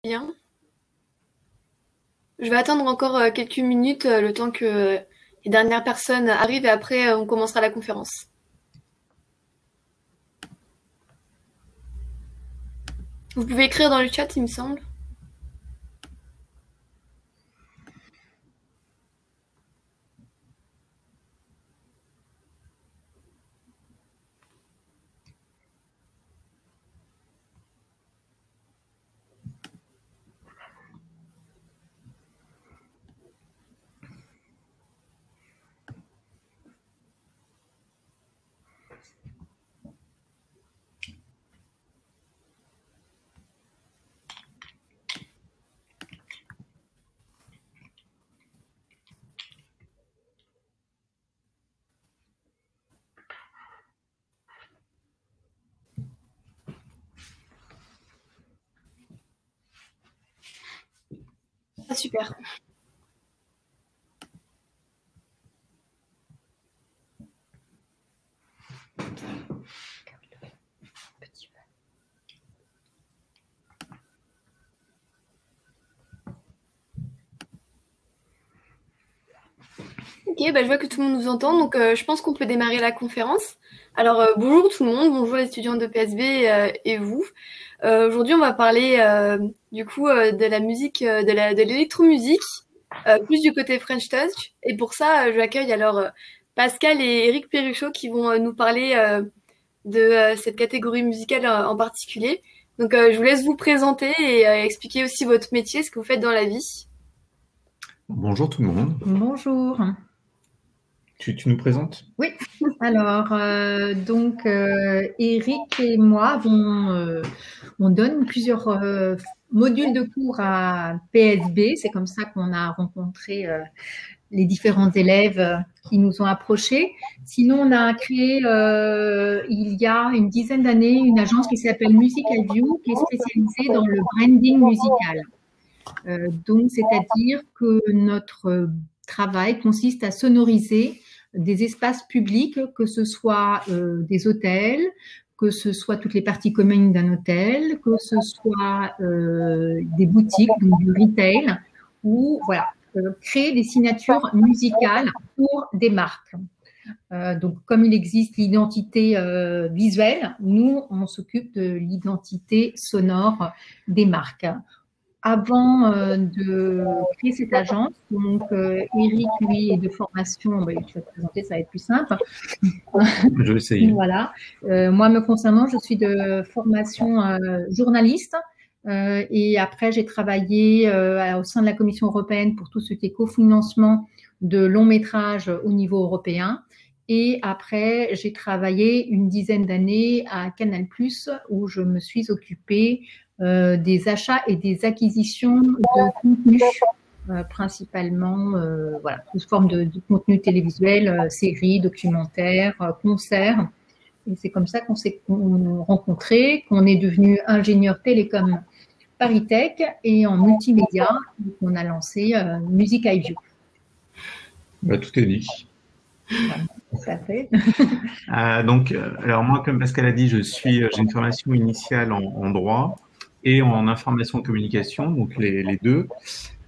Bien. Je vais attendre encore quelques minutes, le temps que les dernières personnes arrivent et après on commencera la conférence. Vous pouvez écrire dans le chat, il me semble. Ah, super. Ok, bah, je vois que tout le monde nous entend, donc je pense qu'on peut démarrer la conférence. Alors bonjour tout le monde, bonjour les étudiants de PSB et vous. Aujourd'hui on va parler de la musique, de l'électromusique, plus du côté French Touch. Et pour ça, j'accueille alors Pascal et Eric Perruchot qui vont nous parler de cette catégorie musicale en particulier. Donc je vous laisse vous présenter et expliquer aussi votre métier, ce que vous faites dans la vie. Bonjour tout le monde. Bonjour. Tu nous présentes? Oui. Alors, Eric et moi, on donne plusieurs modules de cours à PSB. C'est comme ça qu'on a rencontré les différents élèves qui nous ont approchés. Sinon, on a créé il y a une dizaine d'années une agence qui s'appelle Musical View, qui est spécialisée dans le branding musical. Donc, c'est-à-dire que notre travail consiste à sonoriser des espaces publics, que ce soit des hôtels, que ce soit toutes les parties communes d'un hôtel, que ce soit des boutiques, donc du retail, ou voilà, créer des signatures musicales pour des marques. Donc, comme il existe l'identité visuelle, nous, on s'occupe de l'identité sonore des marques. Avant de créer cette agence, donc Eric, lui, est de formation, je vais te présenter, ça va être plus simple. Je vais essayer. Voilà. Moi, me concernant, je suis de formation journaliste. Et après, j'ai travaillé au sein de la Commission européenne pour tout ce qui est cofinancement de longs métrages au niveau européen. Et après, j'ai travaillé une dizaine d'années à Canal+, où je me suis occupée des achats et des acquisitions de contenu, principalement voilà, sous forme de contenu télévisuel, séries, documentaires, concerts. Et c'est comme ça qu'on s'est rencontrés, qu'on est devenu ingénieur télécom Paris-Tech et en multimédia, on a lancé Music iView. Bah, tout est dit. Voilà, ça fait. Alors moi, comme Pascal a dit, j'ai une formation initiale en droit et en information et communication, donc les deux.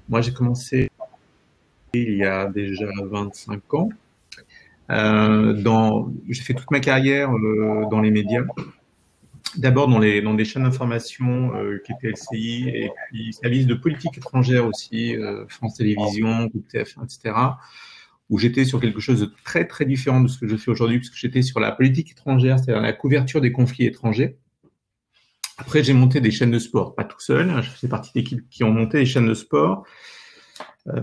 Moi, j'ai commencé il y a déjà 25 ans. J'ai fait toute ma carrière dans les médias. D'abord dans des chaînes d'information qui étaient LCI et puis services de politique étrangère aussi, France Télévisions, Groupe TF1, etc., où j'étais sur quelque chose de très très différent de ce que je fais aujourd'hui, puisque j'étais sur la politique étrangère, c'est-à-dire la couverture des conflits étrangers. Après, j'ai monté des chaînes de sport, pas tout seul, je faisais partie d'équipes qui ont monté des chaînes de sport.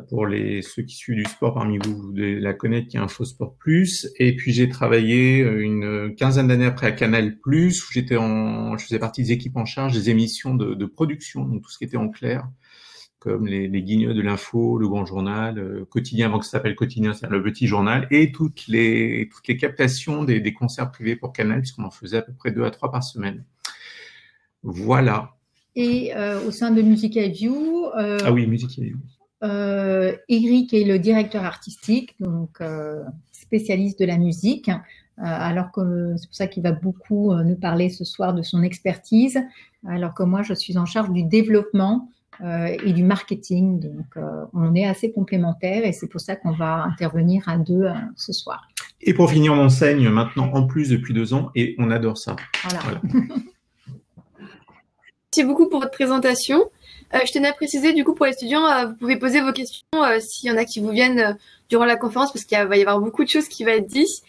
Pour ceux qui suivent du sport parmi vous, vous devez la connaître, qui est Info Sport Plus. Et puis j'ai travaillé une quinzaine d'années après à Canal Plus, où je faisais partie des équipes en charge des émissions de production, donc tout ce qui était en clair, comme les Guignols de l'info, le Grand Journal, Quotidien avant que ça s'appelle Quotidien, c'est-à-dire le Petit Journal, et toutes les captations des concerts privés pour Canal, puisqu'on en faisait à peu près 2 à 3 par semaine. Voilà. Et au sein de Music iView, ah oui, Music iView. Eric est le directeur artistique, donc spécialiste de la musique, alors que c'est pour ça qu'il va beaucoup nous parler ce soir de son expertise, alors que moi je suis en charge du développement et du marketing. Donc, on est assez complémentaires et c'est pour ça qu'on va intervenir à deux ce soir. Et pour finir, on enseigne maintenant en plus depuis 2 ans et on adore ça. Voilà. Merci beaucoup pour votre présentation. Je tenais à préciser, du coup, pour les étudiants, vous pouvez poser vos questions s'il y en a qui vous viennent durant la conférence, parce qu'il va y avoir beaucoup de choses qui vont être dites.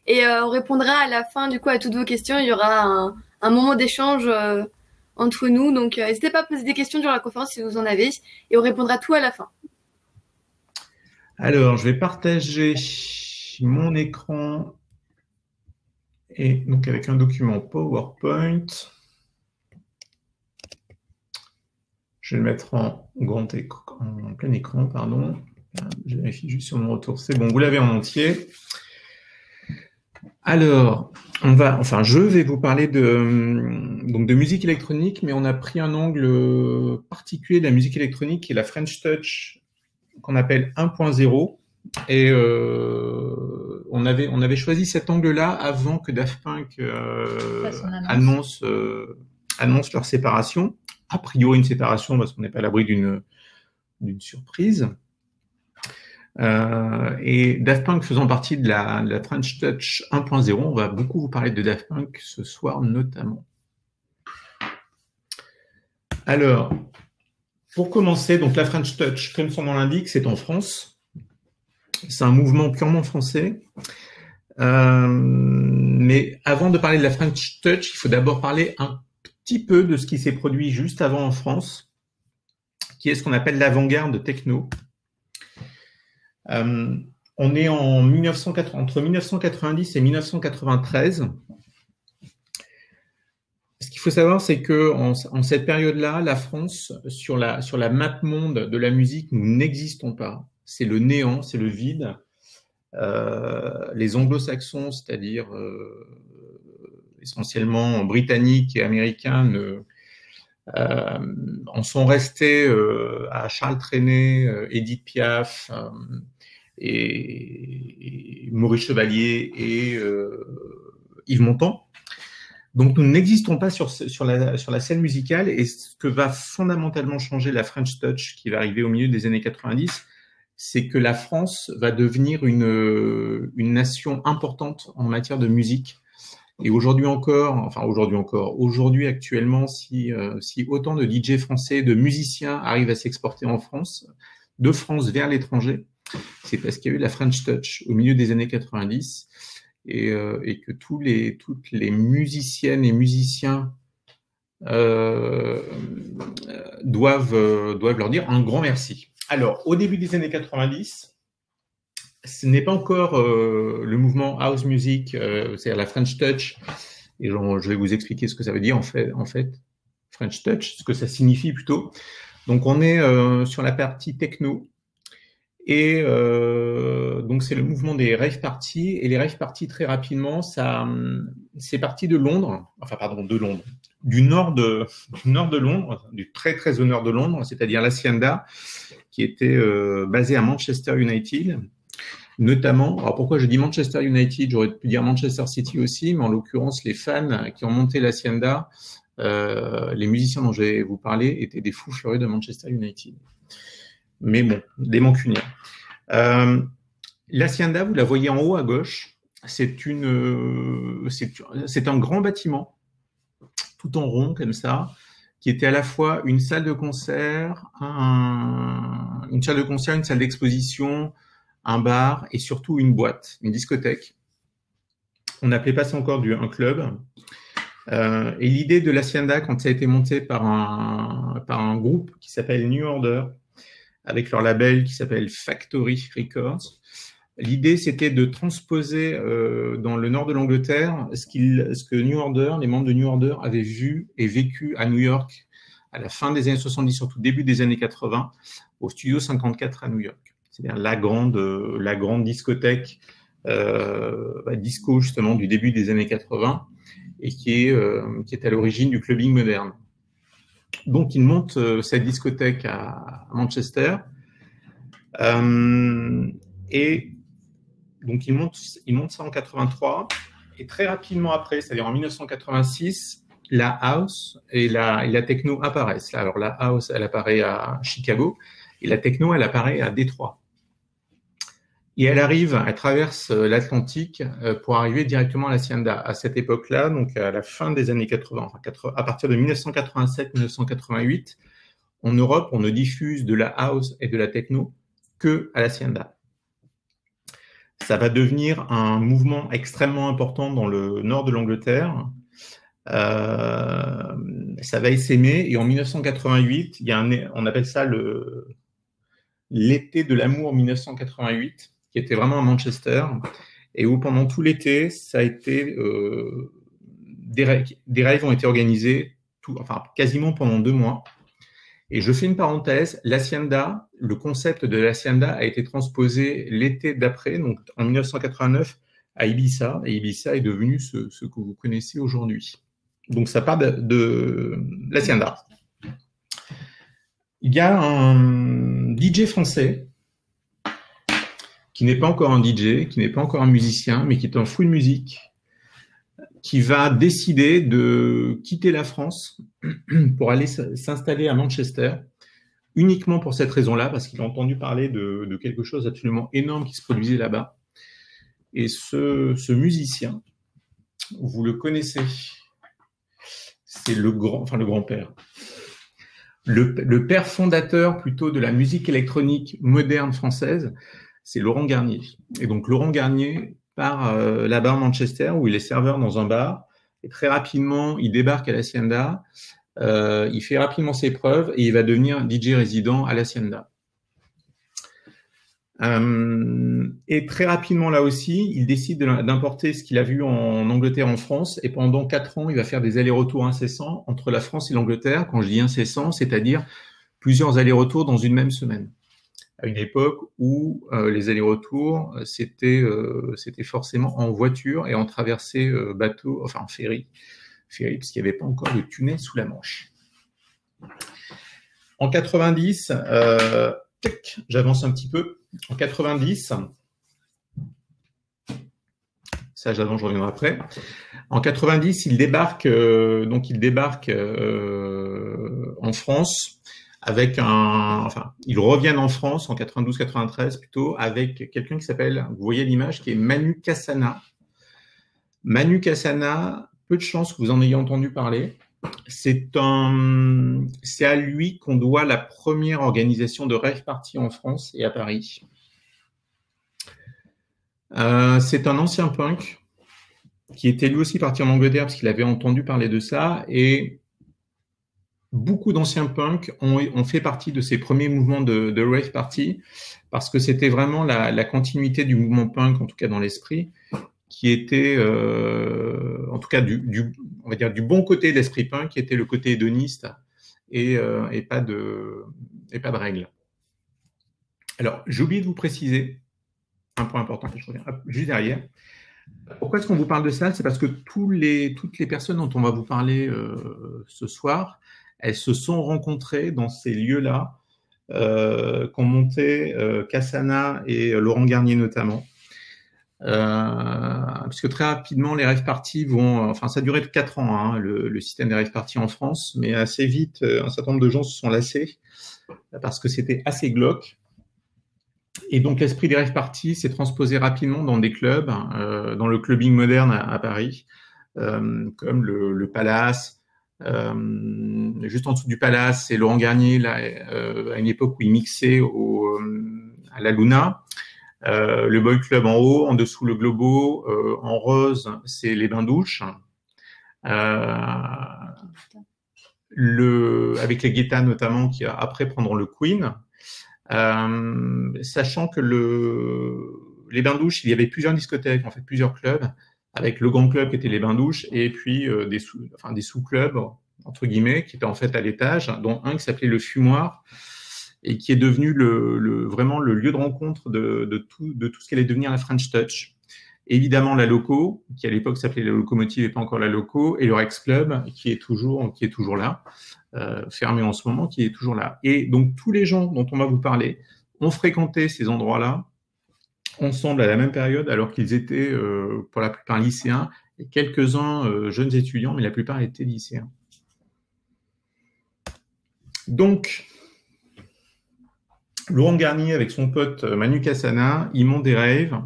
Et on répondra à la fin, du coup, à toutes vos questions. Il y aura un moment d'échange entre nous. Donc, n'hésitez pas à poser des questions durant la conférence si vous en avez. Et on répondra tout à la fin. Alors, je vais partager mon écran et donc avec un document PowerPoint. Je vais le mettre en plein écran, pardon. Je vérifie juste sur mon retour. C'est bon, vous l'avez en entier. Alors, je vais vous parler de musique électronique, mais on a pris un angle particulier de la musique électronique qui est la French Touch, qu'on appelle 1.0. Et on avait choisi cet angle-là avant que Daft Punk annonce leur séparation. A priori une séparation parce qu'on n'est pas à l'abri d'une surprise. Et Daft Punk faisant partie de la French Touch 1.0, on va beaucoup vous parler de Daft Punk ce soir notamment. Alors, pour commencer, donc la French Touch, comme son nom l'indique, c'est en France. C'est un mouvement purement français. Mais avant de parler de la French Touch, il faut d'abord parler un petit peu de ce qui s'est produit juste avant en France, qui est ce qu'on appelle l'avant-garde techno. On est entre 1990 et 1993. Ce qu'il faut savoir, c'est que en cette période-là, la France, sur la map monde de la musique, nous n'existons pas. C'est le néant, c'est le vide. Les anglo-saxons, c'est-à-dire essentiellement britanniques et américains, en sont restés à Charles Trenet, Édith Piaf, et Maurice Chevalier et Yves Montand. Donc nous n'existons pas sur la scène musicale, et ce que va fondamentalement changer la French Touch, qui va arriver au milieu des années 90, c'est que la France va devenir une nation importante en matière de musique. Et aujourd'hui actuellement, si autant de DJ français, de musiciens arrivent à s'exporter en France, de France vers l'étranger, c'est parce qu'il y a eu la French Touch au milieu des années 90 et que toutes les musiciennes et musiciens doivent leur dire un grand merci. Alors, au début des années 90, ce n'est pas encore le mouvement house music, c'est-à-dire la French Touch, et je vais vous expliquer ce que ça veut dire en fait, French Touch, ce que ça signifie plutôt. Donc, on est sur la partie techno, et donc c'est le mouvement des rave parties, et les rave parties très rapidement, c'est parti de Londres, du nord de Londres, du très très au nord de Londres, c'est-à-dire l'Hacienda, qui était basée à Manchester United, notamment. Alors pourquoi je dis Manchester United? J'aurais pu dire Manchester City aussi, mais en l'occurrence, les fans qui ont monté l'Hacienda, les musiciens dont je vais vous parler, étaient des fous furieux de Manchester United. Mais bon, des mancuniens. L'Hacienda, vous la voyez en haut à gauche, c'est un grand bâtiment, tout en rond comme ça, qui était à la fois une salle de concert, une salle d'exposition, un bar et surtout une boîte, une discothèque. On n'appelait pas ça encore un club. Et l'idée de l'Hacienda, quand ça a été monté par un groupe qui s'appelle New Order, avec leur label qui s'appelle Factory Records, l'idée c'était de transposer dans le nord de l'Angleterre ce que New Order, les membres de New Order avaient vu et vécu à New York à la fin des années 70, surtout début des années 80, au Studio 54 à New York. C'est-à-dire la grande discothèque disco justement du début des années 80 et qui est à l'origine du clubbing moderne. Donc ils montent cette discothèque à Manchester et donc ils montent ça en 83 et très rapidement après, c'est-à-dire en 1986, la house et la techno apparaissent. Alors la house, elle apparaît à Chicago et la techno, elle apparaît à Détroit. Et elle traverse l'Atlantique pour arriver directement à l'Hacienda. À cette époque-là, donc à la fin des années 80, à partir de 1987-1988, en Europe, on ne diffuse de la house et de la techno que à l'Hacienda. Ça va devenir un mouvement extrêmement important dans le nord de l'Angleterre. Ça va essaimer et en 1988, on appelle ça l'été de l'amour 1988, qui était vraiment à Manchester, et où pendant tout l'été, ça a été des raves ont été organisés, quasiment pendant 2 mois. Et je fais une parenthèse, l'Hacienda, le concept de l'Hacienda a été transposé l'été d'après, donc en 1989, à Ibiza, et Ibiza est devenu ce que vous connaissez aujourd'hui. Donc ça part de l'Hacienda. Il y a un DJ français qui n'est pas encore un DJ, qui n'est pas encore un musicien, mais qui est un fou de musique, qui va décider de quitter la France pour aller s'installer à Manchester, uniquement pour cette raison-là, parce qu'il a entendu parler de quelque chose absolument énorme qui se produisait là-bas. Et ce musicien, vous le connaissez, c'est le grand-père. Le père fondateur plutôt de la musique électronique moderne française, c'est Laurent Garnier. Et donc Laurent Garnier part là-bas à Manchester où il est serveur dans un bar et très rapidement il débarque à l'Hacienda, il fait rapidement ses preuves et il va devenir DJ résident à l'Hacienda. Et très rapidement là aussi, il décide d'importer ce qu'il a vu en Angleterre, en France, et pendant 4 ans, il va faire des allers-retours incessants entre la France et l'Angleterre. Quand je dis incessants, c'est-à-dire plusieurs allers-retours dans une même semaine. À une époque où les allers-retours, c'était forcément en voiture et en traversée bateau, enfin en ferry, parce qu'il n'y avait pas encore de tunnel sous la Manche. En 90, j'avance un petit peu. En 90, ça j'avance, je reviendrai après. En 90, il débarque en France avec ils reviennent en France en 92-93 plutôt avec quelqu'un qui s'appelle, vous voyez l'image, qui est Manu Cassana. Manu Cassana, peu de chance que vous en ayez entendu parler. C'est à lui qu'on doit la première organisation de rave party en France et à Paris. C'est un ancien punk qui était lui aussi parti en Angleterre parce qu'il avait entendu parler de ça, et beaucoup d'anciens punks ont fait partie de ces premiers mouvements de rave party parce que c'était vraiment la continuité du mouvement punk, en tout cas dans l'esprit, qui était en tout cas on va dire du bon côté de l'esprit punk, qui était le côté hédoniste et pas de règles. Alors, j'ai oublié de vous préciser un point important, je reviens juste derrière. Pourquoi est-ce qu'on vous parle de ça? C'est parce que toutes les personnes dont on va vous parler ce soir, elles se sont rencontrées dans ces lieux-là qu'ont monté Cassana et Laurent Garnier notamment. Puisque très rapidement les rave parties ça a duré 4 ans, hein, le système des rave parties en France, mais assez vite un certain nombre de gens se sont lassés parce que c'était assez glauque, et donc l'esprit des rave parties s'est transposé rapidement dans des clubs, dans le clubbing moderne à Paris, comme le Palace. Juste en dessous du Palace, c'est Laurent Garnier là, à une époque où il mixait à la Luna. Le Boy Club en haut, en dessous le Globo, en rose c'est les bains-douches, avec les Guetta notamment qui après prendront le Queen, sachant que les bains-douches, il y avait plusieurs discothèques, en fait plusieurs clubs, avec le grand club qui était les bains-douches et puis des sous-clubs entre guillemets qui étaient en fait à l'étage, dont un qui s'appelait le Fumoir, et qui est devenu vraiment le lieu de rencontre de tout ce qu'allait devenir la French Touch. Évidemment, la Loco, qui à l'époque s'appelait la Locomotive et pas encore la Loco, et le Rex Club, qui est toujours là, fermé en ce moment, qui est toujours là. Et donc, tous les gens dont on va vous parler ont fréquenté ces endroits-là ensemble à la même période, alors qu'ils étaient pour la plupart lycéens et quelques-uns jeunes étudiants, mais la plupart étaient lycéens. Donc, Laurent Garnier, avec son pote Manu Cassana, ils montent des raves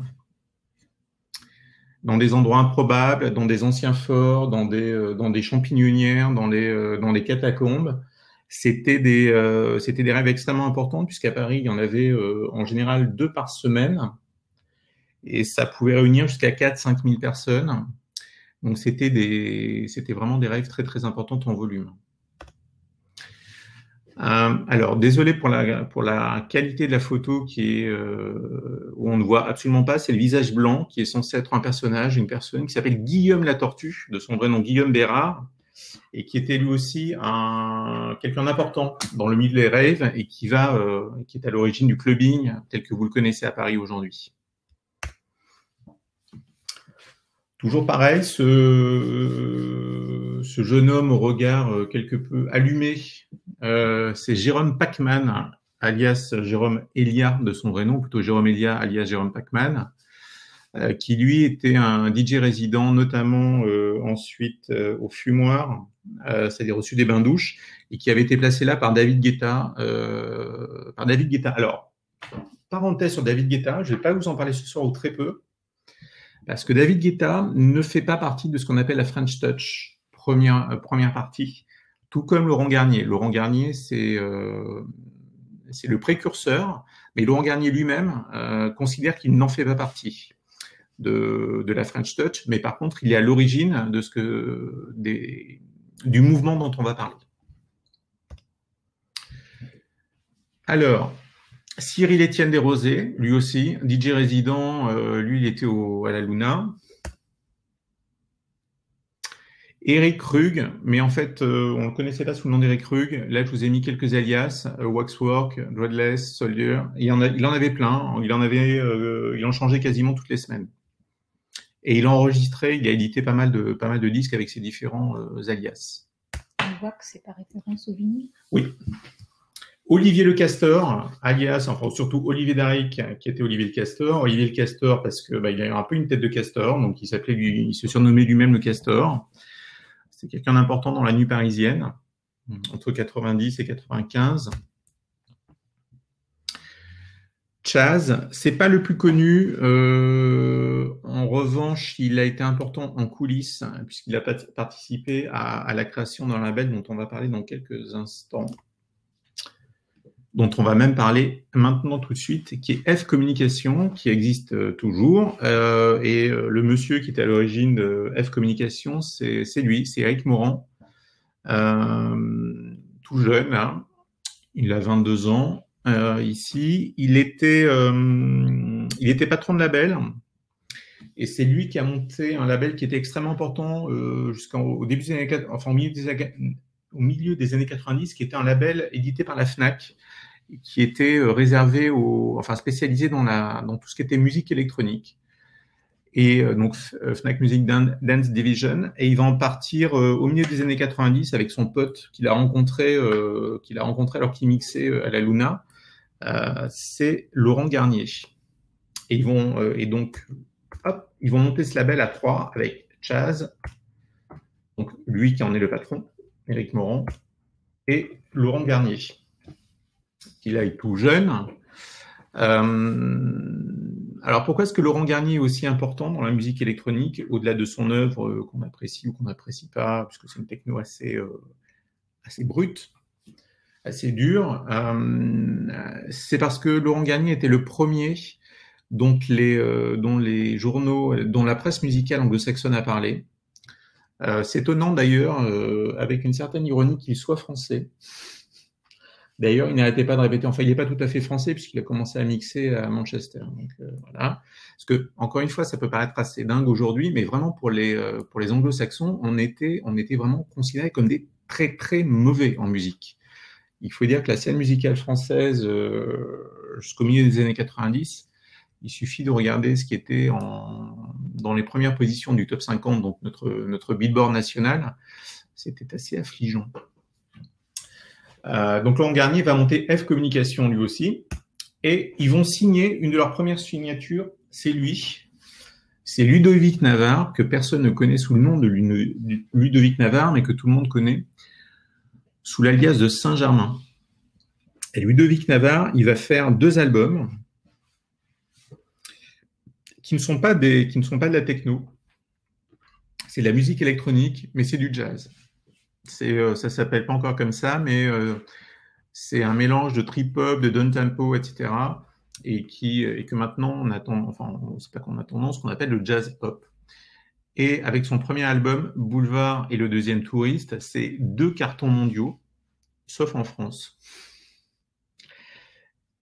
dans des endroits improbables, dans des anciens forts, dans des champignonnières, dans les catacombes. C'était des rêves extrêmement importants, puisqu'à Paris, il y en avait en général 2 par semaine, et ça pouvait réunir jusqu'à 4-5 000 personnes. Donc c'était vraiment des rêves très très importants en volume. Alors, désolé pour la qualité de la photo qui est où on ne voit absolument pas, c'est le visage blanc qui est censé être un personnage, une personne qui s'appelle Guillaume la Tortue, de son vrai nom Guillaume Bérard, et qui était lui aussi quelqu'un d'important dans le milieu des raves et qui est à l'origine du clubbing tel que vous le connaissez à Paris aujourd'hui. Toujours pareil, ce jeune homme au regard quelque peu allumé, c'est Jérôme Pachman, alias Jérôme Elia de son vrai nom, plutôt Jérôme Elia alias Jérôme Pachman, qui lui était un DJ résident, notamment ensuite au Fumoir, c'est-à-dire au sud des Bains-Douches, et qui avait été placé là par David Guetta. Alors, parenthèse sur David Guetta, je ne vais pas vous en parler ce soir ou très peu, parce que David Guetta ne fait pas partie de ce qu'on appelle la French Touch, première partie, tout comme Laurent Garnier. Laurent Garnier, c'est le précurseur, mais Laurent Garnier lui-même considère qu'il n'en fait pas partie de la French Touch, mais par contre, il est à l'origine du mouvement dont on va parler. Alors, Cyril Étienne Desrosiers, lui aussi, DJ résident, lui il était à la Luna. Eric Krug, mais en fait, on ne le connaissait pas sous le nom d'Eric Krug. Là, je vous ai mis quelques alias, Waxwork, Dreadless, Soldier. Il en avait plein. Il en changeait quasiment toutes les semaines. Et il a enregistré, il a édité pas mal de disques avec ses différents alias. On voit que c'est par référence au vinyle. Oui. Olivier Le Castor, alias, enfin surtout Olivier Daric, qui était Olivier Le Castor. Olivier Le Castor parce que il a un peu une tête de castor, donc il se surnommait lui-même Le Castor. C'est quelqu'un d'important dans la nuit parisienne, entre 90 et 95. Chaz, c'est pas le plus connu. En revanche, il a été important en coulisses, puisqu'il a participé à la création d'un label dont on va parler dans quelques instants, dont on va même parler maintenant tout de suite, qui est F Communication, qui existe toujours. Et le monsieur qui était à l'origine de F Communication, c'est lui, c'est Eric Morand, tout jeune, hein. Il a 22 ans. Ici, il était patron de label, et c'est lui qui a monté un label qui était extrêmement important jusqu'au début des années, enfin au milieu des années 90, qui était un label édité par la Fnac, qui était réservé spécialisé dans tout ce qui était musique électronique. Et donc Fnac Music Dance Division, et il va en partir au milieu des années 90 avec son pote qu'il a rencontré alors qu'il mixait à la Luna, c'est Laurent Garnier. Et ils vont monter ce label à 3 avec Chaz, donc lui qui en est le patron, Eric Morand, et Laurent Garnier, qui là est tout jeune. Alors pourquoi est-ce que Laurent Garnier est aussi important dans la musique électronique, au-delà de son œuvre qu'on apprécie ou qu'on n'apprécie pas, puisque c'est une techno assez brute, assez dure, c'est parce que Laurent Garnier était le premier dont les journaux, dont la presse musicale anglo-saxonne a parlé. C'est étonnant d'ailleurs, avec une certaine ironie, qu'il soit français. D'ailleurs, il n'arrêtait pas de répéter, enfin, il n'est pas tout à fait français puisqu'il a commencé à mixer à Manchester. Donc, voilà. Parce que, encore une fois, ça peut paraître assez dingue aujourd'hui, mais vraiment pour les anglo-saxons, on était vraiment considérés comme des très, très mauvais en musique. Il faut dire que la scène musicale française, jusqu'au milieu des années 90, il suffit de regarder ce qui était dans les premières positions du top 50, donc notre Billboard national, c'était assez affligeant. Donc Laurent Garnier va monter F Communication lui aussi, et ils vont signer, une de leurs premières signatures, c'est lui, C'est Ludovic Navarre, que personne ne connaît sous le nom de Ludovic Navarre, mais que tout le monde connaît sous l'alias de Saint-Germain. Et Ludovic Navarre, il va faire 2 albums qui ne sont pas de la techno. C'est de la musique électronique, mais c'est du jazz. Ça s'appelle pas encore comme ça, mais c'est un mélange de trip-hop, de down-tempo, etc. Et que maintenant on attend, enfin, c'est pas qu'on attend, non, ce qu'on appelle le jazz pop. Et avec son premier album, Boulevard et le deuxième Touriste, c'est 2 cartons mondiaux, sauf en France.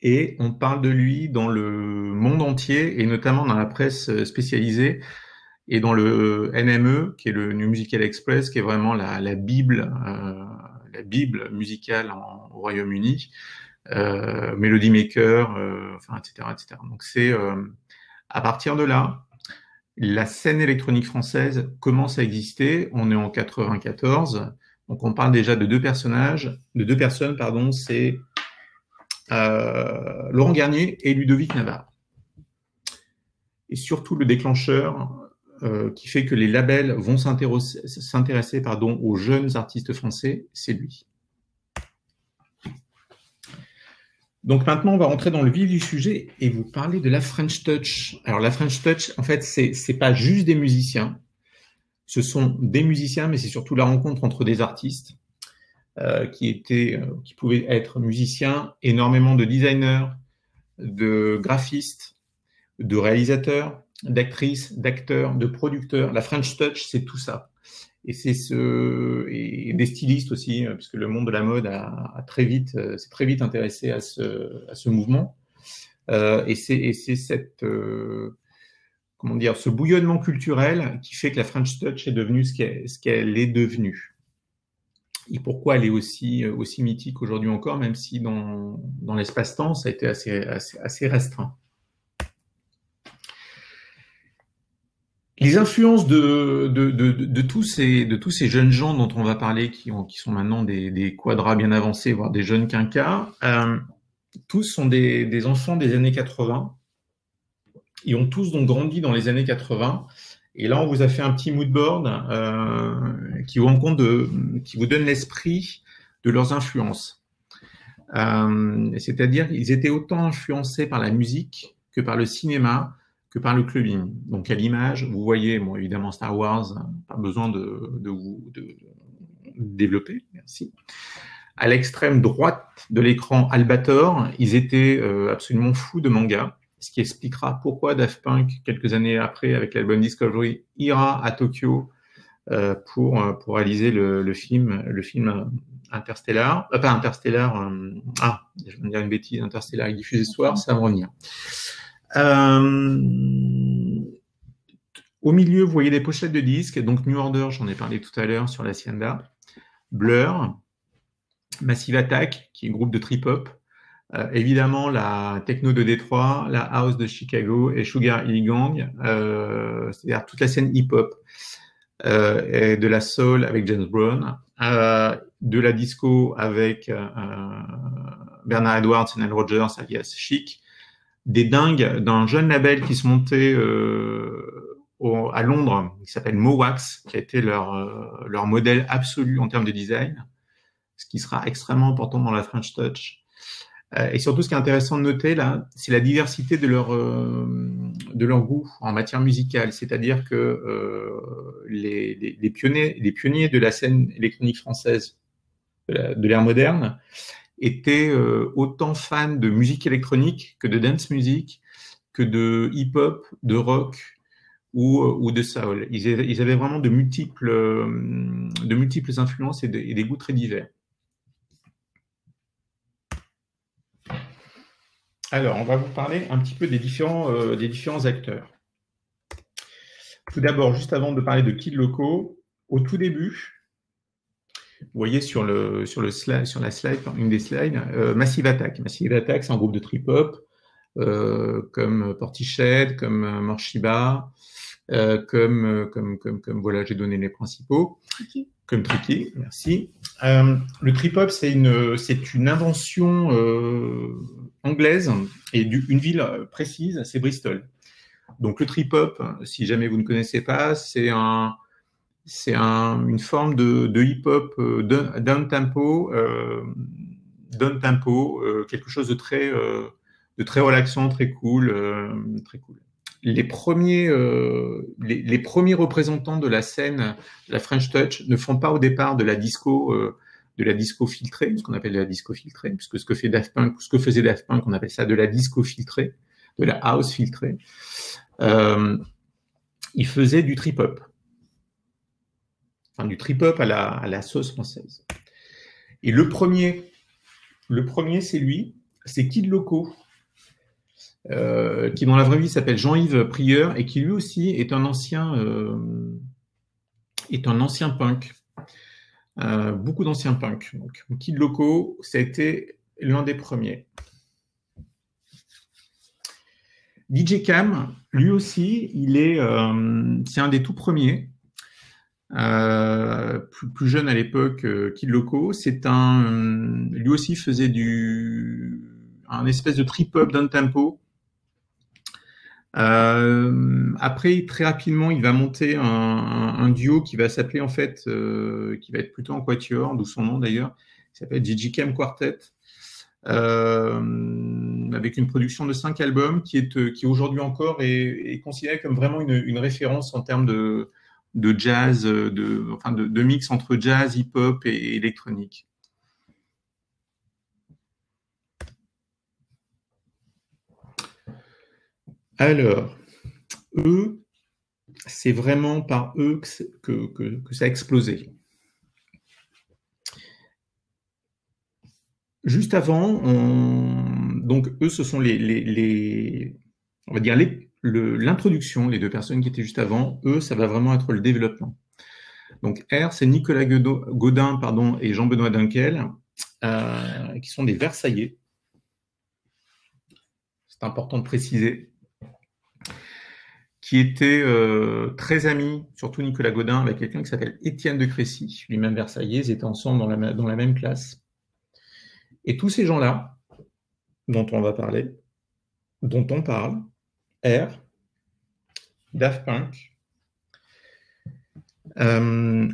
Et on parle de lui dans le monde entier, et notamment dans la presse spécialisée, et dans le NME, qui est le New Musical Express, qui est vraiment la Bible musicale au Royaume-Uni, Melody Maker, enfin, etc., etc. Donc c'est à partir de là, la scène électronique française commence à exister. On est en 94, donc on parle déjà de 2 personnes, pardon, c'est Laurent Garnier et Ludovic Navarre. Et surtout le déclencheur qui fait que les labels vont s'intéresser aux jeunes artistes français, c'est lui. Donc maintenant, on va rentrer dans le vif du sujet et vous parler de la French Touch. Alors la French Touch, en fait, c'est pas juste des musiciens. Ce sont des musiciens, mais c'est surtout la rencontre entre des artistes qui pouvaient être musiciens, énormément de designers, de graphistes, de réalisateurs, d'actrices, d'acteurs, de producteurs. La French Touch, c'est tout ça. Et et des stylistes aussi, puisque le monde de la mode s'est très vite intéressé à ce mouvement. Et c'est ce bouillonnement culturel qui fait que la French Touch est devenue ce qu'elle est devenue. Et pourquoi elle est aussi mythique aujourd'hui encore, même si dans l'espace-temps, ça a été assez restreint. Les influences de tous ces jeunes gens dont on va parler, qui sont maintenant des quadras bien avancés, voire des jeunes quinquas, tous sont des enfants des années 80. Ils ont tous donc grandi dans les années 80. Et là, on vous a fait un petit mood board qui vous donne l'esprit de leurs influences. C'est-à-dire qu'ils étaient autant influencés par la musique que par le cinéma, que par le clubbing. Donc à l'image, vous voyez, bon, évidemment Star Wars, pas besoin de développer, merci. À l'extrême droite de l'écran Albator, ils étaient absolument fous de manga, ce qui expliquera pourquoi Daft Punk, quelques années après, avec l'album Discovery, ira à Tokyo pour réaliser le film Interstellar. Pas Interstellar, je vais me dire une bêtise, Interstellar est diffusé ce soir, ça va me revenir. Au milieu, vous voyez des pochettes de disques, donc New Order, j'en ai parlé tout à l'heure sur l'Hacienda, Blur, Massive Attack, qui est un groupe de trip-hop, évidemment la techno de Détroit, la house de Chicago et Sugar Hill Gang, c'est-à-dire toute la scène hip-hop, et de la soul avec James Brown, de la disco avec Bernard Edwards et Nile Rodgers alias Chic, des dingues d'un jeune label qui se montait à Londres, qui s'appelle Mowax, qui a été leur modèle absolu en termes de design, ce qui sera extrêmement important dans la French Touch. Et surtout, ce qui est intéressant de noter là, c'est la diversité de leur goût en matière musicale. C'est-à-dire que les pionniers de la scène électronique française de l'ère moderne étaient autant fans de musique électronique que de dance music, que de hip-hop, de rock ou de soul. Ils avaient vraiment de multiples influences et des goûts très divers. Alors, on va vous parler un petit peu des différents acteurs. Tout d'abord, juste avant de parler de Kid Loco, au tout début, vous voyez sur la slide, une des slides, Massive Attack. Massive Attack, c'est un groupe de trip-hop, comme Portishead, comme Morshiba, comme voilà, j'ai donné les principaux. Tricky. Comme Tricky, merci. Le trip-hop, c'est une invention anglaise et une ville précise, c'est Bristol. Donc le trip-hop, si jamais vous ne connaissez pas, c'est une forme de hip-hop down-tempo, quelque chose de très relaxant, très cool, très cool. Les premiers représentants de la scène, de la French Touch, ne font pas au départ de la disco filtrée, ce qu'on appelle de la disco filtrée, puisque ce que faisait Daft Punk, on appelle ça de la disco filtrée, de la house filtrée. Ils faisaient du trip-hop. Enfin, du trip-hop à la sauce française. Et le premier, c'est Kid Loco, qui dans la vraie vie s'appelle Jean-Yves Prieur et qui lui aussi est un ancien punk. Beaucoup d'anciens punks. Donc, Kid Loco, ça a été l'un des premiers. DJ Cam, lui aussi, c'est un des tout premiers. Plus jeune à l'époque, Kid Loco, lui aussi faisait un espèce de trip-hop d'un tempo. Après, très rapidement, il va monter un duo qui va s'appeler en fait, qui va être plutôt en quatuor, d'où son nom d'ailleurs, qui s'appelle DJ Cam Quartet, avec une production de 5 albums, qui aujourd'hui encore est considéré comme vraiment une référence en termes de jazz, de mix entre jazz, hip-hop et électronique. Alors, eux, c'est vraiment par eux que ça a explosé. Juste avant, donc eux, ce sont on va dire l'introduction, les deux personnes qui étaient juste avant. Eux, ça va vraiment être le développement. Donc R, c'est Nicolas Godin, et Jean-Benoît Dunkel, qui sont des Versaillais. C'est important de préciser. Qui était très ami, surtout Nicolas Godin, avec quelqu'un qui s'appelle Étienne de Crécy, lui-même Versaillais. Ils étaient ensemble dans la même classe. Et tous ces gens-là, dont on parle, R, Daft Punk,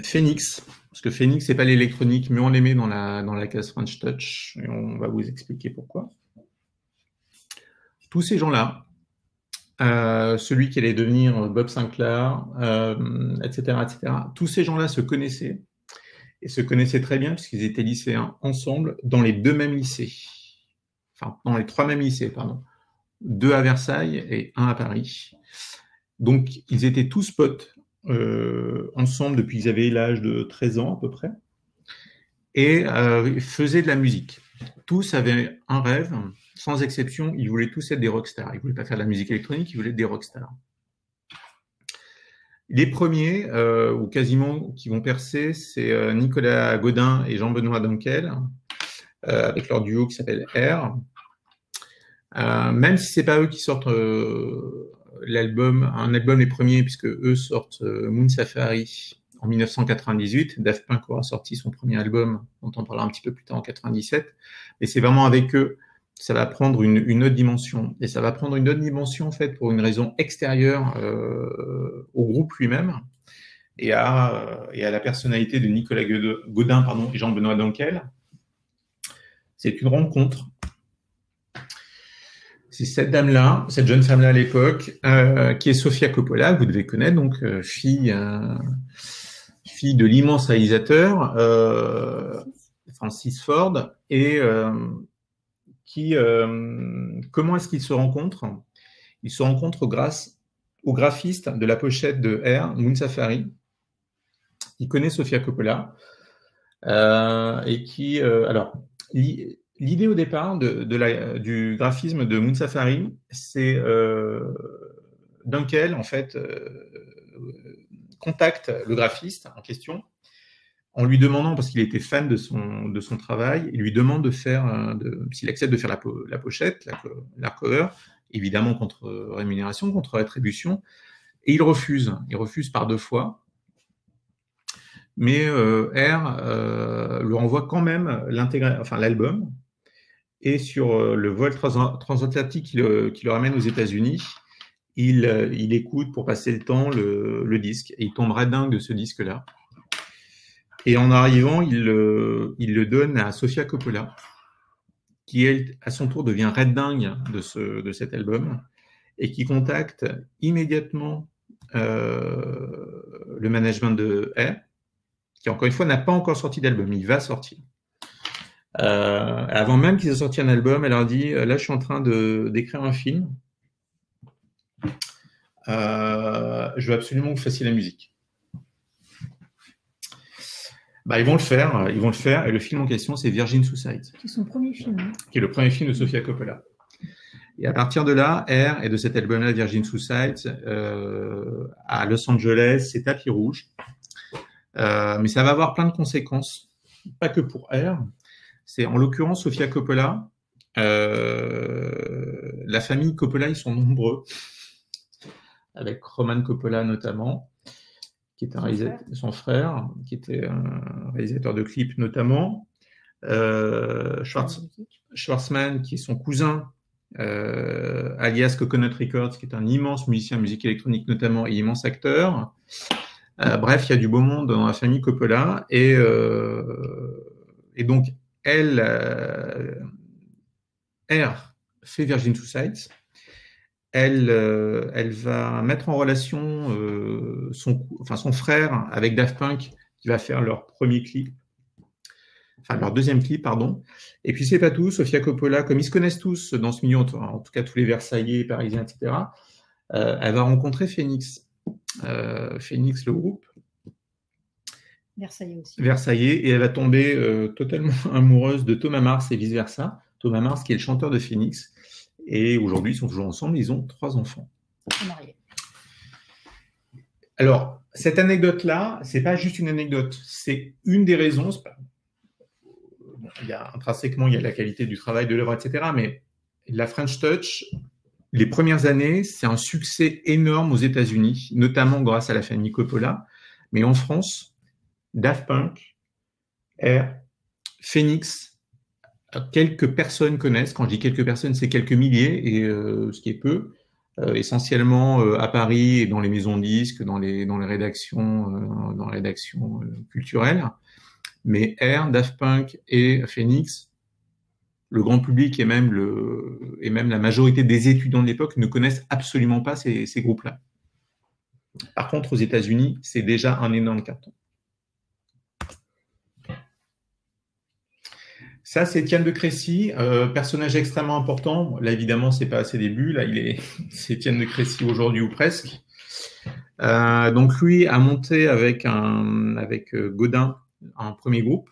Phoenix, parce que Phoenix, c'est pas l'électronique, mais on les met dans la case French Touch, et on va vous expliquer pourquoi. Tous ces gens-là, celui qui allait devenir Bob Sinclair, etc., etc. Tous ces gens-là se connaissaient, et se connaissaient très bien puisqu'ils étaient lycéens ensemble dans les deux mêmes lycées. Enfin, dans les trois mêmes lycées, pardon. 2 à Versailles et 1 à Paris. Donc, ils étaient tous potes ensemble depuis qu'ils avaient l'âge de 13 ans à peu près, et faisaient de la musique. Tous avaient un rêve, sans exception, ils voulaient tous être des rockstars. Ils ne voulaient pas faire de la musique électronique, ils voulaient être des rockstars. Les premiers, ou quasiment, qui vont percer, c'est Nicolas Godin et Jean-Benoît Dunkel, avec leur duo qui s'appelle R. Même si c'est pas eux qui sortent un album les premiers, puisque eux sortent Moon Safari en 1998. Daft Punk aura sorti son premier album, dont on parlera un petit peu plus tard, en 97. Mais c'est vraiment avec eux, ça va prendre une autre dimension. Et ça va prendre une autre dimension, en fait, pour une raison extérieure au groupe lui-même et à la personnalité de Nicolas Godin et Jean-Benoît Dunkel. C'est une rencontre. C'est cette dame-là, cette jeune femme-là à l'époque, qui est Sofia Coppola, que vous devez connaître, donc fille de l'immense réalisateur Francis Ford, et comment est-ce qu'ils se rencontrent? Ils se rencontrent grâce au graphiste de la pochette de R, Moon Safari. Il connaît Sofia Coppola, et qui, l'idée au départ du graphisme de Moon Safari, c'est Dunkel, en fait, contacte le graphiste en question en lui demandant, parce qu'il était fan de son travail, il lui demande de faire, s'il accepte de faire la pochette, la cover, évidemment contre rémunération, contre rétribution, et il refuse par 2 fois. Mais R lui envoie quand même l'album, et sur le vol transatlantique qui le ramène aux États-Unis, il écoute pour passer le temps le disque et il tomberait dingue de ce disque-là. Et en arrivant, il le donne à Sofia Coppola, qui elle, à son tour devient red dingue de cet album et qui contacte immédiatement le management de R, qui encore une fois n'a pas encore sorti d'album, il va sortir. Avant même qu'ils aient sorti un album, elle leur dit là je suis en train d'écrire un film, je veux absolument que vous fassiez la musique. Bah, ils vont le faire, et le film en question, c'est Virgin Suicide. C'est son premier film. Hein. Qui est le premier film de Sofia Coppola. Et à partir de là, R, et de cet album-là, Virgin Suicide, à Los Angeles, c'est tapis rouge. Mais ça va avoir plein de conséquences, pas que pour R. C'est en l'occurrence Sofia Coppola. La famille Coppola, ils sont nombreux, avec Roman Coppola notamment, qui est son frère, qui était un réalisateur de clips notamment, Schwartzman, qui est son cousin, alias Coconut Records, qui est un immense musicien de musique électronique notamment, et immense acteur. Bref, il y a du beau monde dans la famille Coppola, et donc, R fait Virgin Suicides. Elle va mettre en relation son frère avec Daft Punk, qui va faire leur deuxième clip, pardon. Et puis c'est pas tout, Sofia Coppola, comme ils se connaissent tous dans ce milieu, en tout cas tous les Versaillais, Parisiens, etc., elle va rencontrer Phoenix. Phoenix, le groupe. Versaillais aussi. Versaillais, et elle va tomber totalement amoureuse de Thomas Mars et vice-versa. Thomas Mars, qui est le chanteur de Phoenix. Et aujourd'hui, ils sont toujours ensemble, ils ont 3 enfants. Alors, cette anecdote-là, c'est pas juste une anecdote, c'est une des raisons. Intrinsèquement, il y a la qualité du travail, de l'œuvre, etc. Mais la French Touch, les premières années, c'est un succès énorme aux États-Unis, notamment grâce à la famille Coppola. Mais en France, Daft Punk, R, Phoenix, quelques personnes connaissent. Quand je dis quelques personnes, c'est quelques milliers, et ce qui est peu, essentiellement à Paris et dans les maisons de disques, dans les rédactions, culturelles. Mais R, Daft Punk et Phoenix, le grand public et même la majorité des étudiants de l'époque ne connaissent absolument pas ces groupes-là. Par contre, aux États-Unis, c'est déjà un énorme carton. Ça, c'est Étienne de Crécy, personnage extrêmement important. Là, évidemment, c'est pas à ses débuts. Là, c'est Étienne de Crécy aujourd'hui ou presque. Donc, lui a monté avec Godin un premier groupe.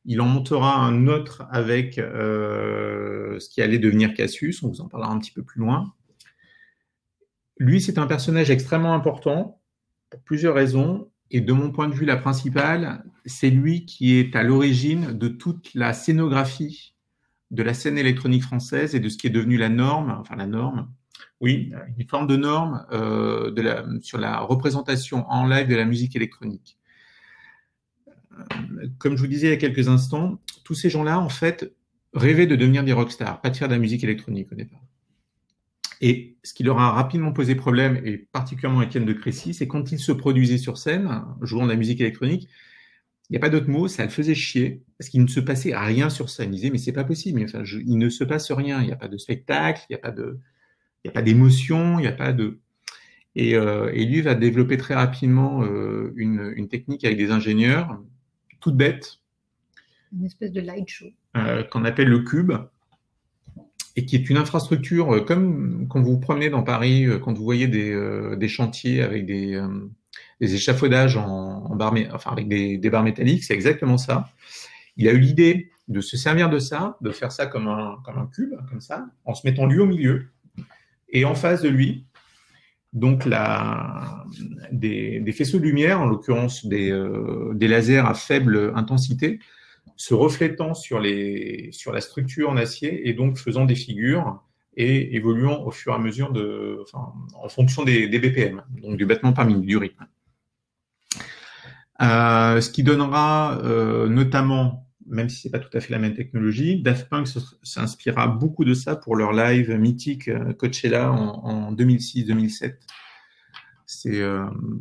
Il en montera un autre avec ce qui allait devenir Cassius. On vous en parlera un petit peu plus loin. Lui, c'est un personnage extrêmement important pour plusieurs raisons. Et de mon point de vue, la principale, c'est lui qui est à l'origine de toute la scénographie de la scène électronique française et de ce qui est devenu la norme, une forme de norme sur la représentation en live de la musique électronique. Comme je vous disais il y a quelques instants, tous ces gens-là, en fait, rêvaient de devenir des rockstars, pas de faire de la musique électronique au départ. Et ce qui leur a rapidement posé problème, et particulièrement Étienne de Crécy, c'est quand ils se produisaient sur scène, jouant de la musique électronique, il n'y a pas d'autre mot, ça le faisait chier, parce qu'il ne se passait rien sur scène. Ils disaient, mais c'est pas possible, il ne se passe rien, il n'y a pas de spectacle, il n'y a pas d'émotion, il n'y a pas de... Et lui va développer très rapidement une technique avec des ingénieurs, toute bête. Une espèce de light show. Qu'on appelle le cube. Et qui est une infrastructure, comme quand vous vous promenez dans Paris, quand vous voyez des chantiers avec des échafaudages avec des barres métalliques, c'est exactement ça. Il a eu l'idée de se servir de ça, de faire ça comme un cube, comme ça, en se mettant lui au milieu, et en face de lui, donc des faisceaux de lumière, en l'occurrence des lasers à faible intensité, se reflétant sur la structure en acier et donc faisant des figures et évoluant au fur et à mesure en fonction des BPM, donc du battement par minute, du rythme. Ce qui donnera notamment même si c'est pas tout à fait la même technologie. Daft Punk s'inspirera beaucoup de ça pour leur live mythique Coachella en 2006-2007.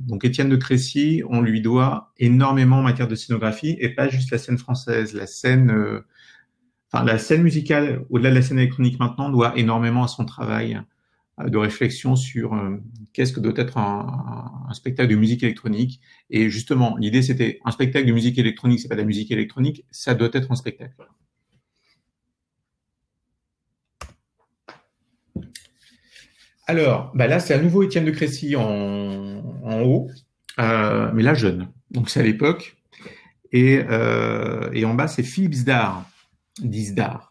Donc Étienne de Crécy, on lui doit énormément en matière de scénographie, et pas juste la scène française, la scène musicale, au-delà de la scène électronique maintenant, doit énormément à son travail de réflexion sur qu'est-ce que doit être un spectacle de musique électronique. Et justement, l'idée c'était un spectacle de musique électronique, c'est pas de la musique électronique, ça doit être un spectacle. Alors, là c'est à nouveau Étienne de Crécy en haut, mais là jeune. Donc c'est à l'époque. Et en bas c'est Philippe Zdar, d'Isdar.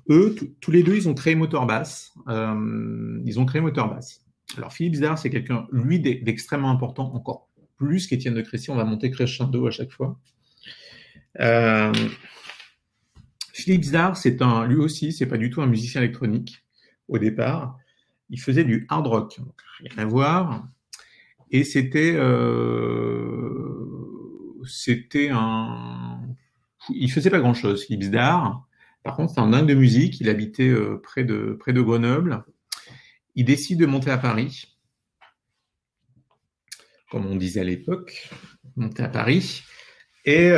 Eux, tous les deux, ils ont créé Motorbass. Alors, Philippe Zdar, c'est quelqu'un, lui, d'extrêmement important, encore plus qu'Étienne de Crécy. On va monter crescendo à chaque fois. Philippe Zdar, lui aussi, c'est pas du tout un musicien électronique au départ. Il faisait du hard rock, rien à voir. Et il faisait pas grand-chose, Philippe Zdar. Par contre, c'est un dingue de musique. Il habitait près de Grenoble. Il décide de monter à Paris, comme on disait à l'époque, monter à Paris. Et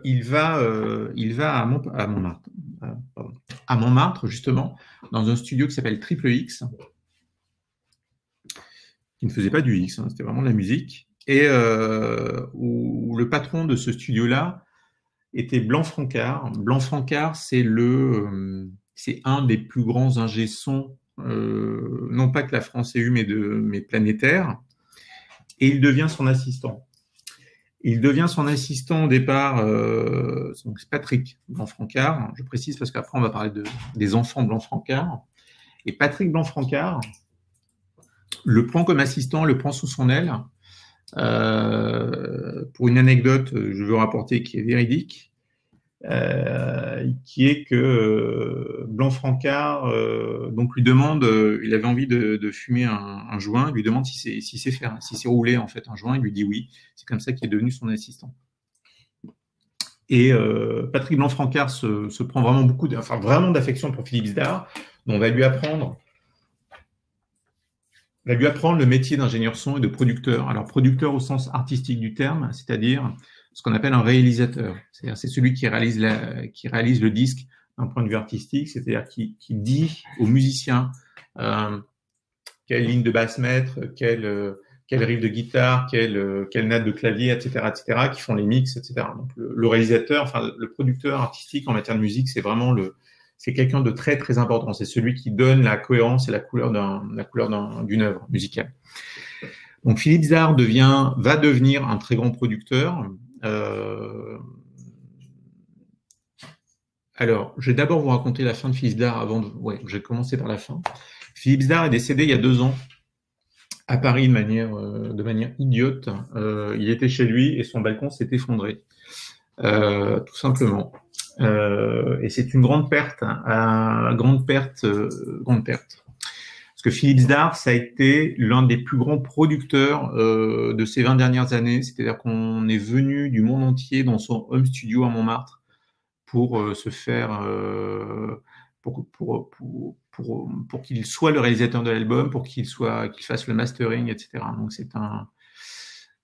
il va à Montmartre, justement, dans un studio qui s'appelle Triple X, qui ne faisait pas du X, c'était vraiment de la musique, et où le patron de ce studio-là était Blanc Francard. Blanc Francard, c'est un des plus grands ingé son, non pas que la France ait eu, mais planétaire. Et il devient son assistant. Au départ, donc c'est Patrick Blanc Francard. Je précise parce qu'après on va parler des enfants Blanc Francard. Et Patrick Blanc Francard le prend comme assistant, le prend sous son aile. Pour une anecdote, je veux rapporter qui est véridique, qui est que Blanc Francard donc lui demande, il avait envie de fumer un joint, il lui demande si c'est roulé en fait un joint, il lui dit oui, c'est comme ça qu'il est devenu son assistant. Et Patrick Blanc Francard se prend vraiment vraiment d'affection pour Philippe Zdar, dont on va lui apprendre le métier d'ingénieur son et de producteur. Alors, producteur au sens artistique du terme, c'est-à-dire ce qu'on appelle un réalisateur. C'est-à-dire, c'est celui qui réalise le disque d'un point de vue artistique, c'est-à-dire qui dit aux musiciens quelle ligne de basse mettre, quel riff de guitare, quelle natte de clavier, etc., qui font les mix, etc. Donc, le réalisateur, le producteur artistique en matière de musique, c'est quelqu'un de très très important. C'est celui qui donne la cohérence et la couleur d'une œuvre musicale. Donc Philippe Zdar va devenir un très grand producteur. Alors, je vais d'abord vous raconter la fin de Philippe Zdar je vais commencer par la fin. Philippe Zdar est décédé il y a 2 ans à Paris de manière idiote. Il était chez lui et son balcon s'est effondré, tout simplement. Et c'est une grande perte. Parce que Philippe Zdar, ça a été l'un des plus grands producteurs de ces 20 dernières années. C'est-à-dire qu'on est venu du monde entier dans son home studio à Montmartre pour se faire, pour qu'il soit le réalisateur de l'album, pour qu'il fasse le mastering, etc. Donc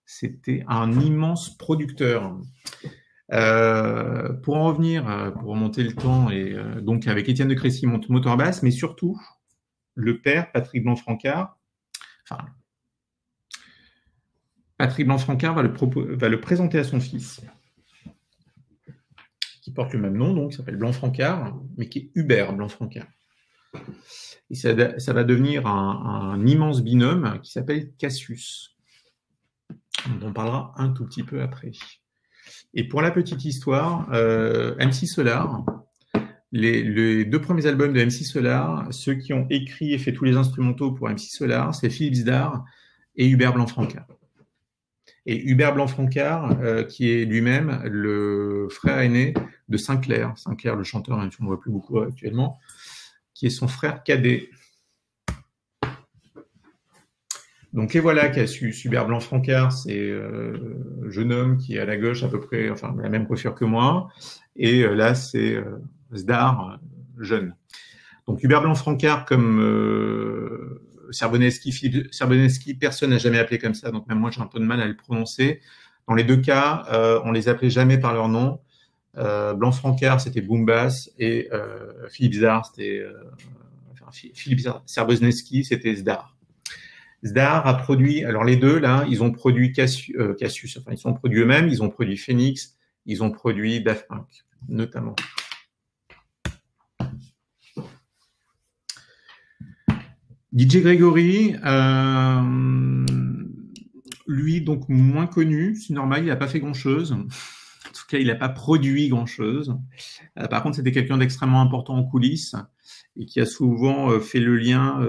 c'était un immense producteur. Pour en revenir, pour remonter le temps, et donc avec Étienne de Crécy, Motorbass, mais surtout le père, Patrick Blanc Francard. Patrick Blanc Francard va le présenter à son fils, qui porte le même nom, donc, qui s'appelle Blanc Francard, mais qui est Hubert Blanc Francard. Et ça va devenir un immense binôme qui s'appelle Cassius. On en parlera un tout petit peu après. Et pour la petite histoire, MC Solar, les 2 premiers albums de MC Solar, ceux qui ont écrit et fait tous les instrumentaux pour MC Solar, c'est Philippe Zdar et Hubert Blanc Francard. Et Hubert Blanc Francard, qui est lui-même le frère aîné de Sinclair, le chanteur, même si on ne voit plus beaucoup actuellement, qui est son frère cadet. Donc, et voilà, Cassius, Hubert Blanc-Francard, c'est jeune homme qui est à la gauche à peu près, enfin, la même coiffure que moi. Et là, c'est Zdar, jeune. Donc, Hubert Blanc-Francard comme Serboneski, Philippe Serboneski, personne n'a jamais appelé comme ça. Donc, même moi, j'ai un peu de mal à le prononcer. Dans les deux cas, on les appelait jamais par leur nom. Blanc-Francard, c'était Boombas, et Philippe Zdar, c'était Philippe Serboneski, c'était Zdar. Zdar a produit, alors les deux là, ils ont produit Cassius, enfin ils ont produit eux-mêmes, ils ont produit Phoenix, ils ont produit Daft Punk, notamment. DJ Gregory, lui donc moins connu, c'est normal, il n'a pas fait grand-chose. En tout cas, il n'a pas produit grand-chose. Par contre, c'était quelqu'un d'extrêmement important en coulisses et qui a souvent fait le lien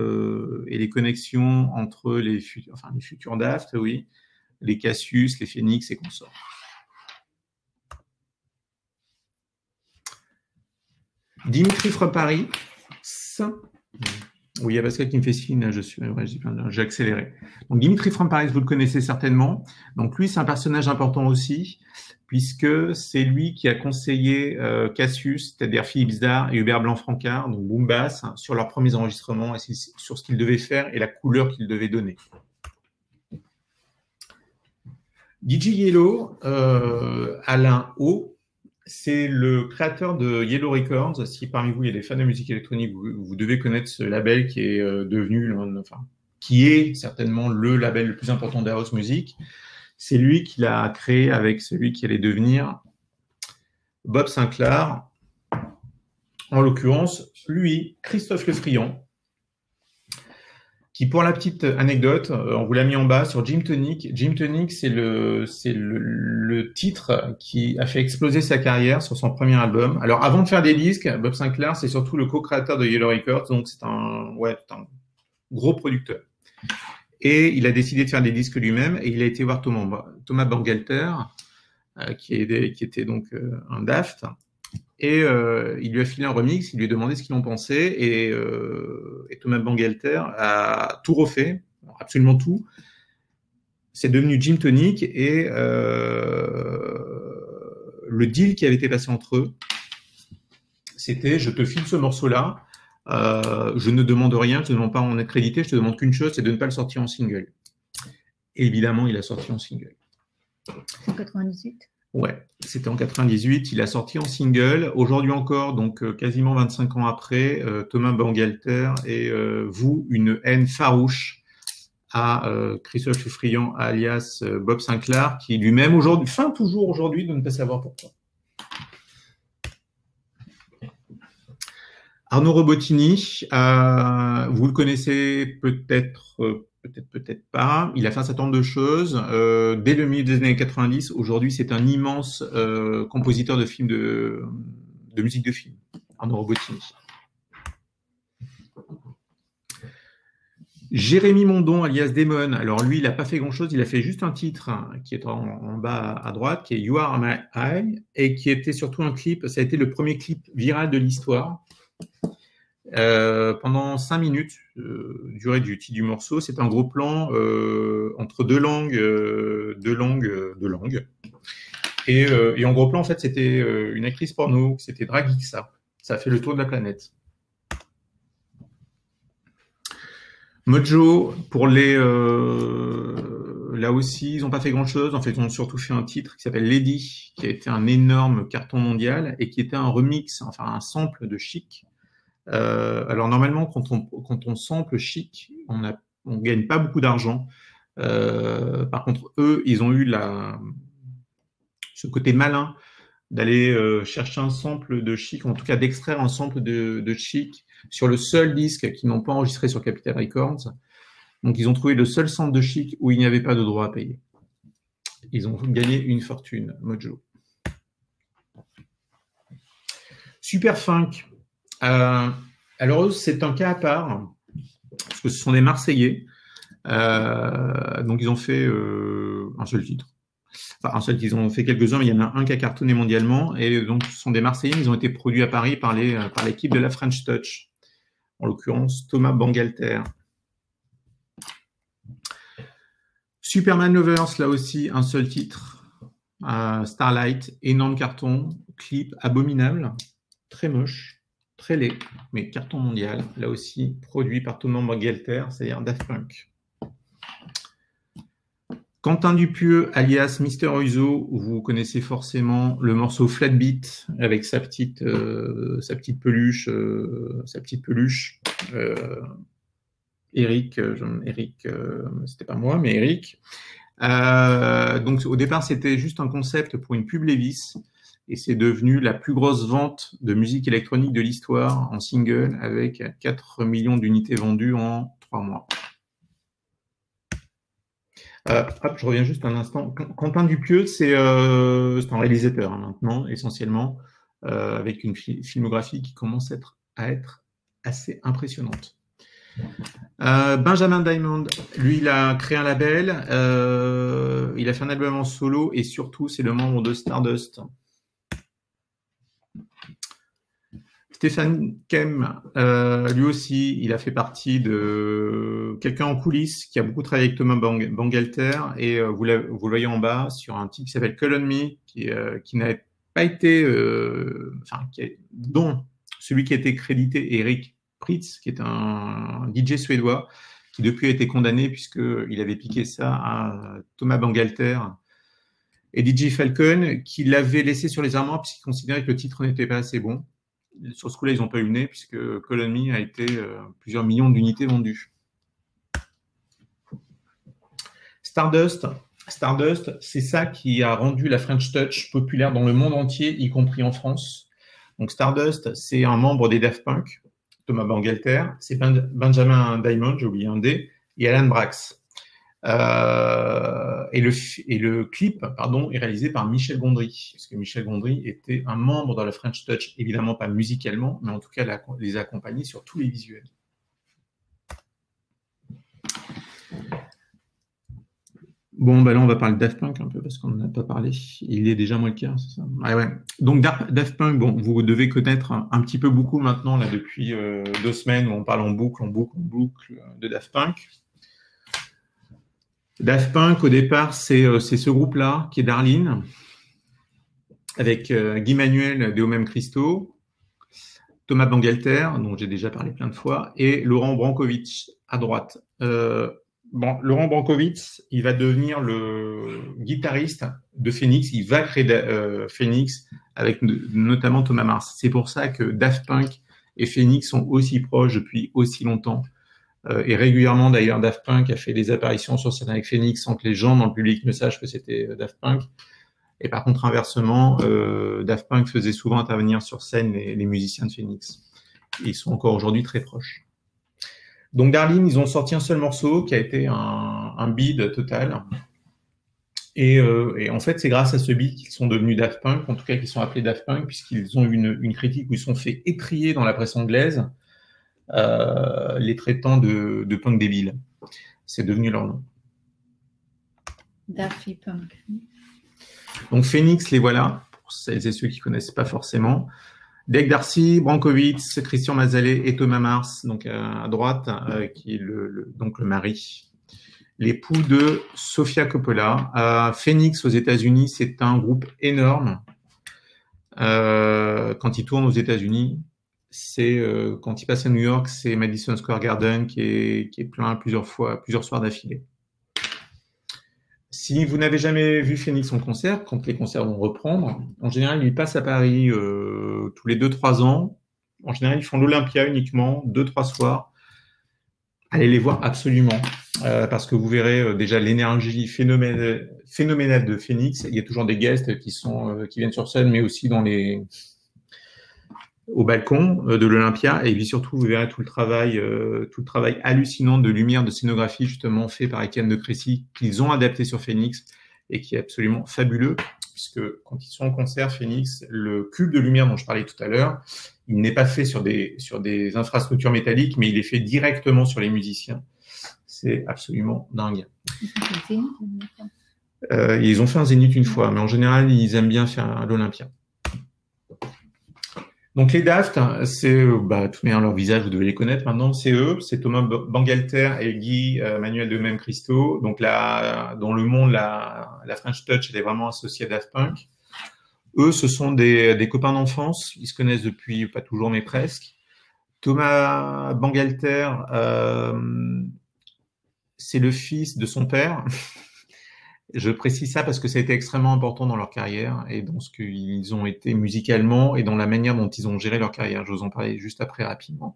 et les connexions entre les futurs Daft, oui, les Cassius, les Phoenix et consorts. Dimitri Fraparis. Oui, il y a Pascal qui me fait signe, j'ai accéléré. Donc Dimitri Fraparis, vous le connaissez certainement. Donc lui, c'est un personnage important aussi, puisque c'est lui qui a conseillé Cassius, c'est-à-dire Philippe Zdar et Hubert Blanc-Francard, donc Boombas, sur leurs premiers enregistrements, et sur ce qu'ils devaient faire et la couleur qu'ils devaient donner. DJ Yellow, Alain O, c'est le créateur de Yellow Records. Si parmi vous il y a des fans de musique électronique, vous devez connaître ce label qui est qui est certainement le label le plus important de la house music. C'est lui qui l'a créé avec celui qui allait devenir Bob Sinclair. En l'occurrence, lui, Christophe Lefriant, qui, pour la petite anecdote, on vous l'a mis en bas sur Gym Tonic. Gym Tonic, c'est le titre qui a fait exploser sa carrière sur son premier album. Alors, avant de faire des disques, Bob Sinclair, c'est surtout le co-créateur de Yellow Records, donc c'est un gros producteur. Et il a décidé de faire des disques lui-même, et il a été voir Thomas Bangalter, qui était donc un Daft, et il lui a filé un remix, il lui a demandé ce qu'il en pensait, et Thomas Bangalter a tout refait, absolument tout. C'est devenu Gym Tonic, et le deal qui avait été passé entre eux, c'était: je te file ce morceau-là, je ne demande rien, je ne demande pas en être crédité, je te demande qu'une chose, c'est de ne pas le sortir en single. Et évidemment, il a sorti en single. En 98 ? Ouais, c'était en 98, il a sorti en single. Aujourd'hui encore, donc quasiment 25 ans après, Thomas Bangalter voue une haine farouche à Christophe Lefriant, alias Bob Sinclair, qui lui-même aujourd'hui, toujours aujourd'hui, de ne pas savoir pourquoi. Arnaud Robotini, vous le connaissez peut-être pas. Il a fait un certain nombre de choses. Dès le milieu des années 90, aujourd'hui, c'est un immense compositeur de films de musique de film. Arnaud Robotini. Jérémy Mondon, alias Damon. Alors lui, il n'a pas fait grand-chose. Il a fait juste un titre qui est en bas à droite, qui est You Are My Eye, et qui était surtout un clip. Ça a été le premier clip viral de l'histoire. Pendant 5 minutes, durée du titre du morceau, c'est un gros plan entre deux langues. Et en gros plan, en fait, c'était une actrice porno, c'était Dragixa. Ça a fait le tour de la planète. Mojo, pour les... là aussi, ils n'ont pas fait grand-chose. En fait, ils ont surtout fait un titre qui s'appelle Lady, qui a été un énorme carton mondial et qui était un remix, enfin un sample de Chic. Alors normalement, quand on sample Chic, on gagne pas beaucoup d'argent. Par contre, eux, ils ont eu ce côté malin d'aller chercher un sample de Chic, en tout cas d'extraire un sample de Chic sur le seul disque qu'ils n'ont pas enregistré sur Capitol Records. Donc ils ont trouvé le seul sample de Chic où il n'y avait pas de droit à payer. Ils ont gagné une fortune, Mojo. Superfunk. Alors eux, c'est un cas à part, parce que ce sont des Marseillais. Donc ils ont fait un seul titre. Enfin, un seul, ils ont fait quelques-uns, mais il y en a un qui a cartonné mondialement. Et donc, ce sont des Marseillais, ils ont été produits à Paris par l'équipe de la French Touch. En l'occurrence, Thomas Bangalter. Superman Lovers, là aussi, un seul titre. Starlight, énorme carton, clip abominable, très moche, très laid, mais carton mondial. Là aussi, produit par Thomas Bangalter, c'est-à-dire Daft Punk. Quentin Dupieux, alias Mister Uzo, vous connaissez forcément le morceau Flat Beat avec sa petite peluche, Eric, c'était pas moi, mais Eric. Donc au départ, c'était juste un concept pour une pub Levi's, et c'est devenu la plus grosse vente de musique électronique de l'histoire en single, avec 4 millions d'unités vendues en 3 mois. Je reviens juste un instant. Quentin Dupieux, c'est un réalisateur maintenant, essentiellement, avec une filmographie qui commence à être assez impressionnante. Benjamin Diamond, lui, il a créé un label, il a fait un album en solo, et surtout, c'est le membre de Stardust. Stéphane Kem, lui aussi, il a fait partie de quelqu'un en coulisses qui a beaucoup travaillé avec Thomas Bangalter, et vous le voyez en bas sur un titre qui s'appelle Call on Me, qui n'avait pas été, dont celui qui a été crédité Eric Pritz, qui est un DJ suédois, qui depuis a été condamné puisqu'il avait piqué ça à Thomas Bangalter et DJ Falcon, qui l'avait laissé sur les armoires puisqu'il considérait que le titre n'était pas assez bon. Sur ce coup-là, ils n'ont pas eu le nez puisque Call on Me a été plusieurs millions d'unités vendues. Stardust, c'est ça qui a rendu la French Touch populaire dans le monde entier, y compris en France. Donc Stardust, c'est un membre des Daft Punk, Thomas Bangalter, c'est Benjamin Diamond, j'ai oublié un D, et Alan Braxe. Et le clip, est réalisé par Michel Gondry, parce que Michel Gondry était un membre de la French Touch, évidemment pas musicalement, mais en tout cas les accompagnait sur tous les visuels. Bon, là, on va parler de Daft Punk un peu, parce qu'on n'en a pas parlé. Il est déjà moins le cas, c'est ça? Ah, ouais. Donc, Daft Punk, vous devez connaître un petit peu beaucoup maintenant, là, depuis 2 semaines, où on parle en boucle de Daft Punk. Daft Punk, au départ, c'est ce groupe-là, qui est Darlene, avec Guy Manuel de Homem Christo, Thomas Bangalter, dont j'ai déjà parlé plein de fois, et Laurent Brankovic, à droite. Laurent Brankovic, il va devenir le guitariste de Phoenix. Il va créer Phoenix avec notamment Thomas Mars. C'est pour ça que Daft Punk et Phoenix sont aussi proches depuis aussi longtemps. Et régulièrement, d'ailleurs, Daft Punk a fait des apparitions sur scène avec Phoenix sans que les gens dans le public ne sachent que c'était Daft Punk. Et par contre, inversement, Daft Punk faisait souvent intervenir sur scène les musiciens de Phoenix. Et ils sont encore aujourd'hui très proches. Donc Darlene, ils ont sorti un seul morceau qui a été un bid total. Et en fait, c'est grâce à ce bid qu'ils sont devenus Daft Punk, en tout cas qu'ils sont appelés Daft Punk, puisqu'ils ont eu une critique où ils sont fait étrier dans la presse anglaise, les traitant de punk débiles. C'est devenu leur nom. Daffy Punk. Donc Phoenix, les voilà, pour celles et ceux qui ne connaissent pas forcément. Dave Darcy, Brankovic, Christian Mazalet et Thomas Mars, donc à droite, qui est donc le mari, l'époux de Sofia Coppola. Phoenix aux États-Unis, c'est un groupe énorme. Quand ils tournent aux États-Unis, quand ils passent à New York, c'est Madison Square Garden qui est plein plusieurs soirs d'affilée. Si vous n'avez jamais vu Phoenix en concert, quand les concerts vont reprendre, en général, ils passent à Paris tous les 2-3 ans. En général, ils font l'Olympia uniquement, 2-3 soirs. Allez les voir absolument, parce que vous verrez déjà l'énergie phénoménale de Phoenix. Il y a toujours des guests qui viennent sur scène, mais aussi au balcon de l'Olympia, et puis surtout vous verrez tout le travail hallucinant de lumière, de scénographie justement fait par Étienne de Crécy, qu'ils ont adapté sur Phoenix et qui est absolument fabuleux, puisque quand ils sont en concert, Phoenix, le cube de lumière dont je parlais tout à l'heure, il n'est pas fait sur des infrastructures métalliques, mais il est fait directement sur les musiciens. C'est absolument dingue. Ils ont fait un zénith une fois, mais en général ils aiment bien faire l'Olympia. Donc les Daft, c'est tout leur visage, vous devez les connaître maintenant, c'est eux, c'est Thomas Bangalter et Guy Manuel de Même Christo. Donc là, dans le monde, la French Touch, elle est vraiment associée à Daft Punk. Eux, ce sont des copains d'enfance, ils se connaissent depuis, pas toujours, mais presque. Thomas Bangalter, c'est le fils de son père. Je précise ça parce que ça a été extrêmement important dans leur carrière et dans ce qu'ils ont été musicalement et dans la manière dont ils ont géré leur carrière. Je vous en parlais juste après rapidement.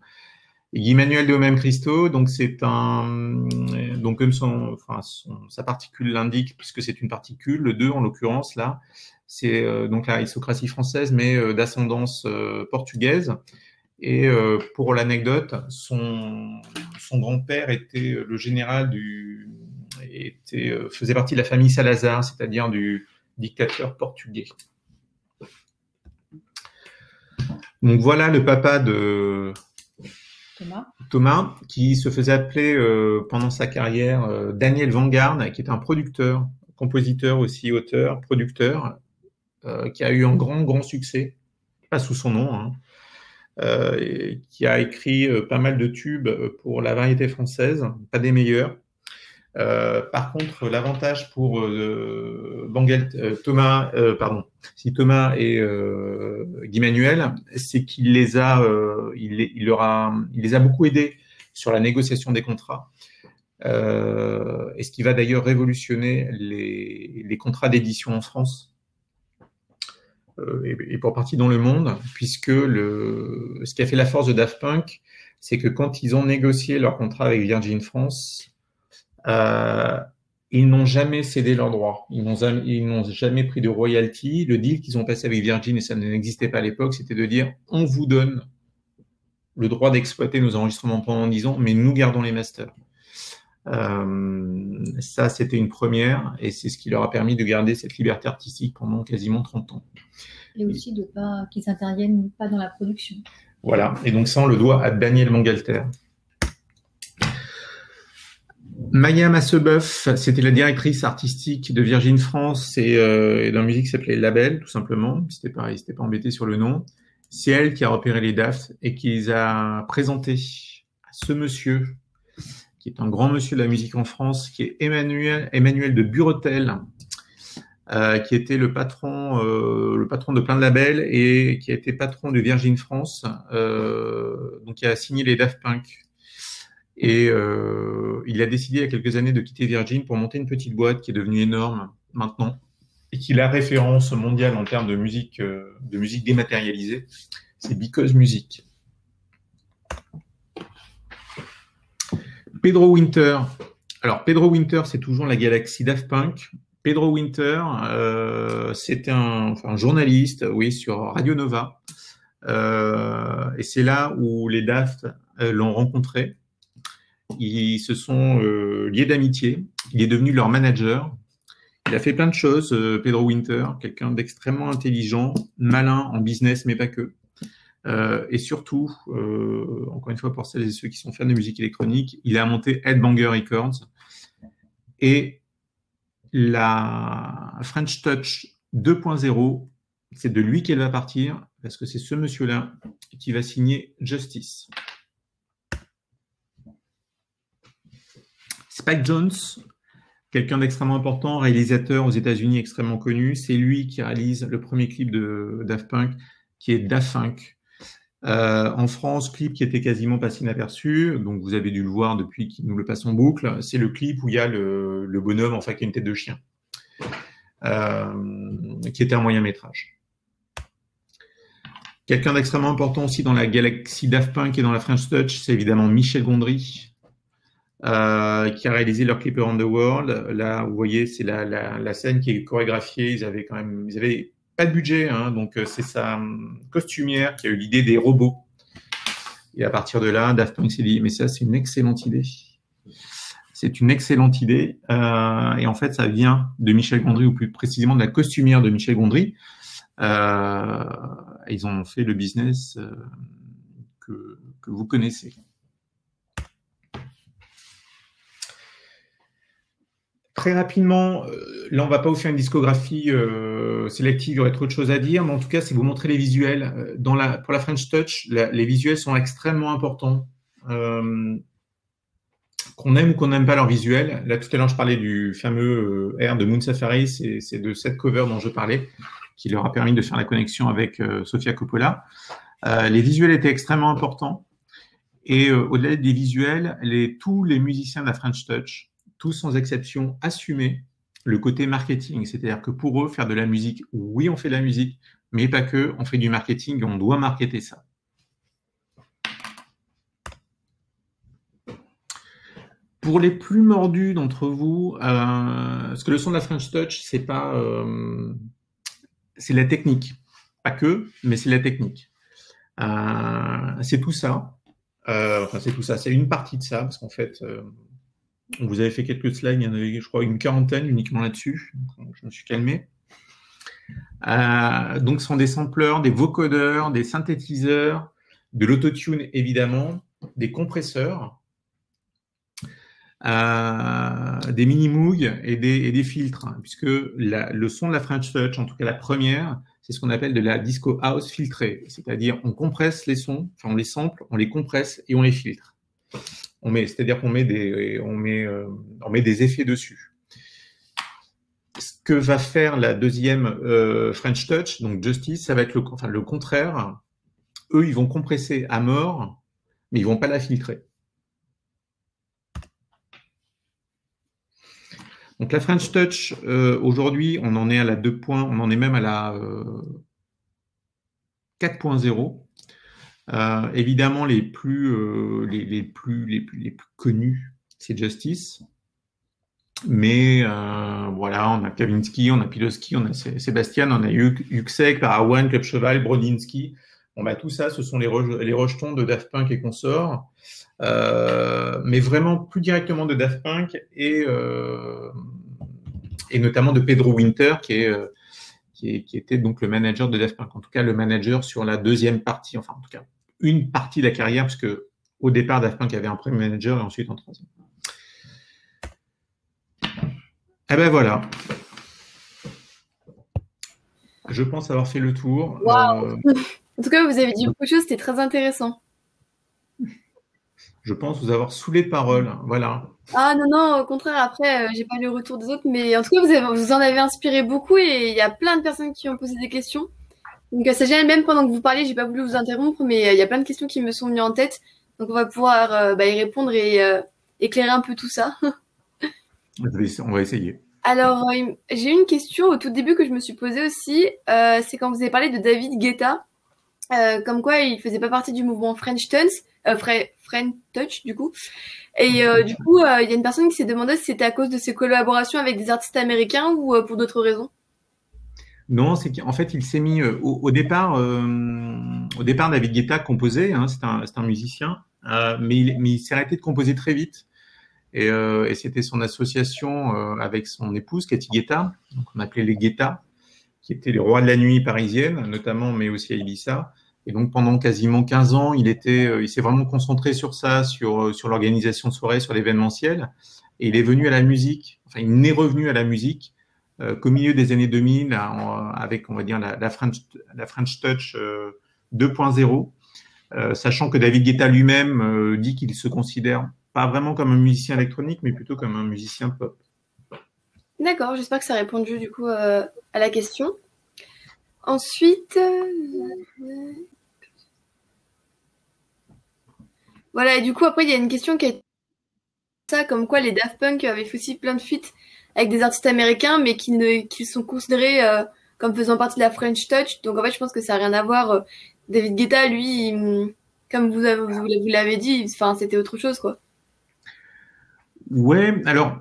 Et Guy Manuel de Même Christo, donc comme sa particule l'indique, puisque c'est une particule, le 2 en l'occurrence là, c'est donc l'aristocratie française, mais d'ascendance portugaise. Et pour l'anecdote, son grand-père était le général faisait partie de la famille Salazar, c'est-à-dire du dictateur portugais. Donc voilà le papa de Thomas qui se faisait appeler pendant sa carrière Daniel Vanguard, qui était un producteur, compositeur aussi, auteur, producteur, qui a eu un grand succès, pas sous son nom, hein, qui a écrit pas mal de tubes pour la variété française, pas des meilleurs. Par contre, l'avantage pour Thomas et Guy Manuel, c'est qu'il les a beaucoup aidés sur la négociation des contrats. Et ce qui va d'ailleurs révolutionner les contrats d'édition en France. Et pour partie dans le monde, puisque ce qui a fait la force de Daft Punk, c'est que quand ils ont négocié leur contrat avec Virgin France, ils n'ont jamais cédé leurs droits. Ils n'ont jamais pris de royalty. Le deal qu'ils ont passé avec Virgin, et ça n'existait pas à l'époque, c'était de dire on vous donne le droit d'exploiter nos enregistrements pendant 10 ans, mais nous gardons les masters. Ça, c'était une première, et c'est ce qui leur a permis de garder cette liberté artistique pendant quasiment 30 ans. Et aussi qu'ils n'interviennent pas dans la production. Voilà, et donc ça, on le doit à Daniel Bangalter. Maya Massebeuf, c'était la directrice artistique de Virgin France et d'un musique qui s'appelait Label, tout simplement. C'était pas embêté sur le nom. C'est elle qui a repéré les Daft et qui les a présentés à ce monsieur, qui est un grand monsieur de la musique en France, qui est Emmanuel de Buretel, qui était le patron de plein de labels et qui a été patron de Virgin France, donc qui a signé les Daft Punk. Et il a décidé il y a quelques années de quitter Virgin pour monter une petite boîte qui est devenue énorme maintenant et qui est la référence mondiale en termes de musique dématérialisée. C'est Because Music. Pedro Winter. Alors Pedro Winter, c'est toujours la galaxie Daft Punk. Pedro Winter, c'était un journaliste, oui, sur Radio Nova. Et c'est là où les Daft l'ont rencontré. Ils se sont liés d'amitié. Il est devenu leur manager. Il a fait plein de choses, Pedro Winter, quelqu'un d'extrêmement intelligent, malin en business, mais pas que. Et surtout, encore une fois, pour celles et ceux qui sont fans de musique électronique, il a monté Headbanger Records. Et la French Touch 2.0, c'est de lui qu'elle va partir, parce que c'est ce monsieur-là qui va signer Justice. Spike Jonze, quelqu'un d'extrêmement important, réalisateur aux États-Unis extrêmement connu, c'est lui qui réalise le premier clip de Daft Punk, qui est Daft Funk. En France, clip qui était quasiment passé inaperçu, donc vous avez dû le voir depuis qu'il nous le passe en boucle. C'est le clip où il y a le bonhomme, enfin qui a une tête de chien, qui était un moyen métrage. Quelqu'un d'extrêmement important aussi dans la galaxie Daft Punk et dans la French Touch, c'est évidemment Michel Gondry, qui a réalisé leur clip Around the World. Là, vous voyez, c'est la scène qui est chorégraphiée. Ils avaient pas de budget, hein, donc c'est sa costumière qui a eu l'idée des robots. Et à partir de là, Daft Punk s'est dit, mais ça, c'est une excellente idée. C'est une excellente idée. Et en fait, ça vient de Michel Gondry, ou plus précisément de la costumière de Michel Gondry. Ils ont fait le business que vous connaissez. Très rapidement, là on va pas vous faire une discographie sélective, il y aurait trop de choses à dire, mais en tout cas, c'est vous montrer les visuels. Pour la French Touch, les visuels sont extrêmement importants. Qu'on aime ou qu'on n'aime pas leurs visuels. Là, tout à l'heure, je parlais du fameux air de Moon Safari, c'est de cette cover dont je parlais, qui leur a permis de faire la connexion avec Sofia Coppola. Les visuels étaient extrêmement importants. Et au-delà des visuels, tous les musiciens de la French Touch, tous sans exception, assumaient le côté marketing. C'est-à-dire que pour eux, faire de la musique, oui, on fait de la musique, mais pas que, on fait du marketing et on doit marketer ça. Pour les plus mordus d'entre vous, parce que le son de la French Touch, c'est la technique. Pas que, mais c'est la technique. C'est tout ça. C'est tout ça. C'est une partie de ça, parce qu'en fait, vous avez fait quelques slides, il y en avait, je crois, une quarantaine uniquement là-dessus. Donc, je me suis calmé. Donc, ce sont des sampleurs, des vocodeurs, des synthétiseurs, de l'autotune évidemment, des compresseurs, des mini-moog et des filtres, hein, puisque le son de la French Touch, en tout cas la première, c'est ce qu'on appelle de la disco house filtrée, c'est-à-dire on compresse les sons, enfin on les sample, on les compresse et on les filtre. C'est-à-dire qu'on met des effets dessus. Ce que va faire la deuxième French Touch, donc Justice, ça va être le contraire. Eux, ils vont compresser à mort, mais ils vont pas la filtrer. Donc la French Touch, aujourd'hui, on en est à la 2 points, on en est même à la 4.0. Évidemment, les plus connus, c'est Justice. Mais voilà, on a Kavinsky, on a Pilowski, on a Sébastien, on a Yuxek, Parawan, Club Cheval, Brodinski. Bon, bah, tout ça, ce sont les rejetons de Daft Punk et consorts. Mais vraiment plus directement de Daft Punk et notamment de Pedro Winter qui était donc le manager de Daft Punk, en tout cas le manager sur la deuxième partie, enfin en tout cas une partie de la carrière, parce que au départ Daft Punk avait un premier manager et ensuite un troisième. Eh ben voilà. Je pense avoir fait le tour. Wow. En tout cas, vous avez dit beaucoup de choses, c'était très intéressant. Je pense vous avoir saoulé de parole. Voilà. Ah non, au contraire, après, j'ai pas eu le retour des autres, mais en tout cas, vous en avez inspiré beaucoup et il y a plein de personnes qui ont posé des questions. Donc, ça gêne même pendant que vous parliez, j'ai pas voulu vous interrompre, mais il y a plein de questions qui me sont venues en tête. Donc, on va pouvoir y répondre et éclairer un peu tout ça. On va essayer. Alors, j'ai une question au tout début que je me suis posée aussi. C'est quand vous avez parlé de David Guetta, comme quoi il faisait pas partie du mouvement French Touch, du coup. Et du coup, il y a une personne qui s'est demandé si c'était à cause de ses collaborations avec des artistes américains ou pour d'autres raisons. Non, c'est qu'en fait, il s'est mis au départ, David Guetta composait, hein, c'est un musicien, mais il s'est arrêté de composer très vite. Et c'était son association avec son épouse, Cathy Guetta, donc on appelait les Guetta, qui étaient les rois de la nuit parisienne, notamment, mais aussi à Ibiza. Et donc pendant quasiment 15 ans, il s'est vraiment concentré sur ça, sur l'organisation de soirées, sur l'événementiel. Et il est venu à la musique, enfin il n'est revenu à la musique qu'au milieu des années 2000, avec on va dire la French Touch 2.0, sachant que David Guetta lui-même dit qu'il se considère pas vraiment comme un musicien électronique, mais plutôt comme un musicien pop. D'accord, j'espère que ça a répondu du coup à la question. Ensuite, voilà, et du coup après il y a une question qui est ça, comme quoi les Daft Punk avaient fait aussi plein de feats avec des artistes américains, mais qui sont considérés comme faisant partie de la French Touch. Donc en fait, je pense que ça n'a rien à voir. David Guetta, lui, comme vous l'avez dit, enfin c'était autre chose, quoi. Ouais, alors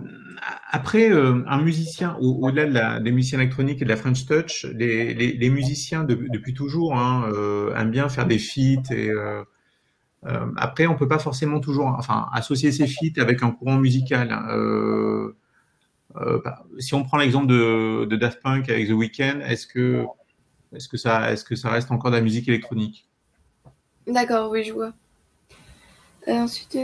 après, un musicien, au-delà des musiciens électroniques et de la French Touch, les musiciens depuis toujours aiment bien faire des feats et après, on peut pas forcément toujours, enfin, associer ces feats avec un courant musical. Si on prend l'exemple de Daft Punk avec The Weeknd, est-ce que ça reste encore de la musique électronique? D'accord, oui, je vois. Ensuite,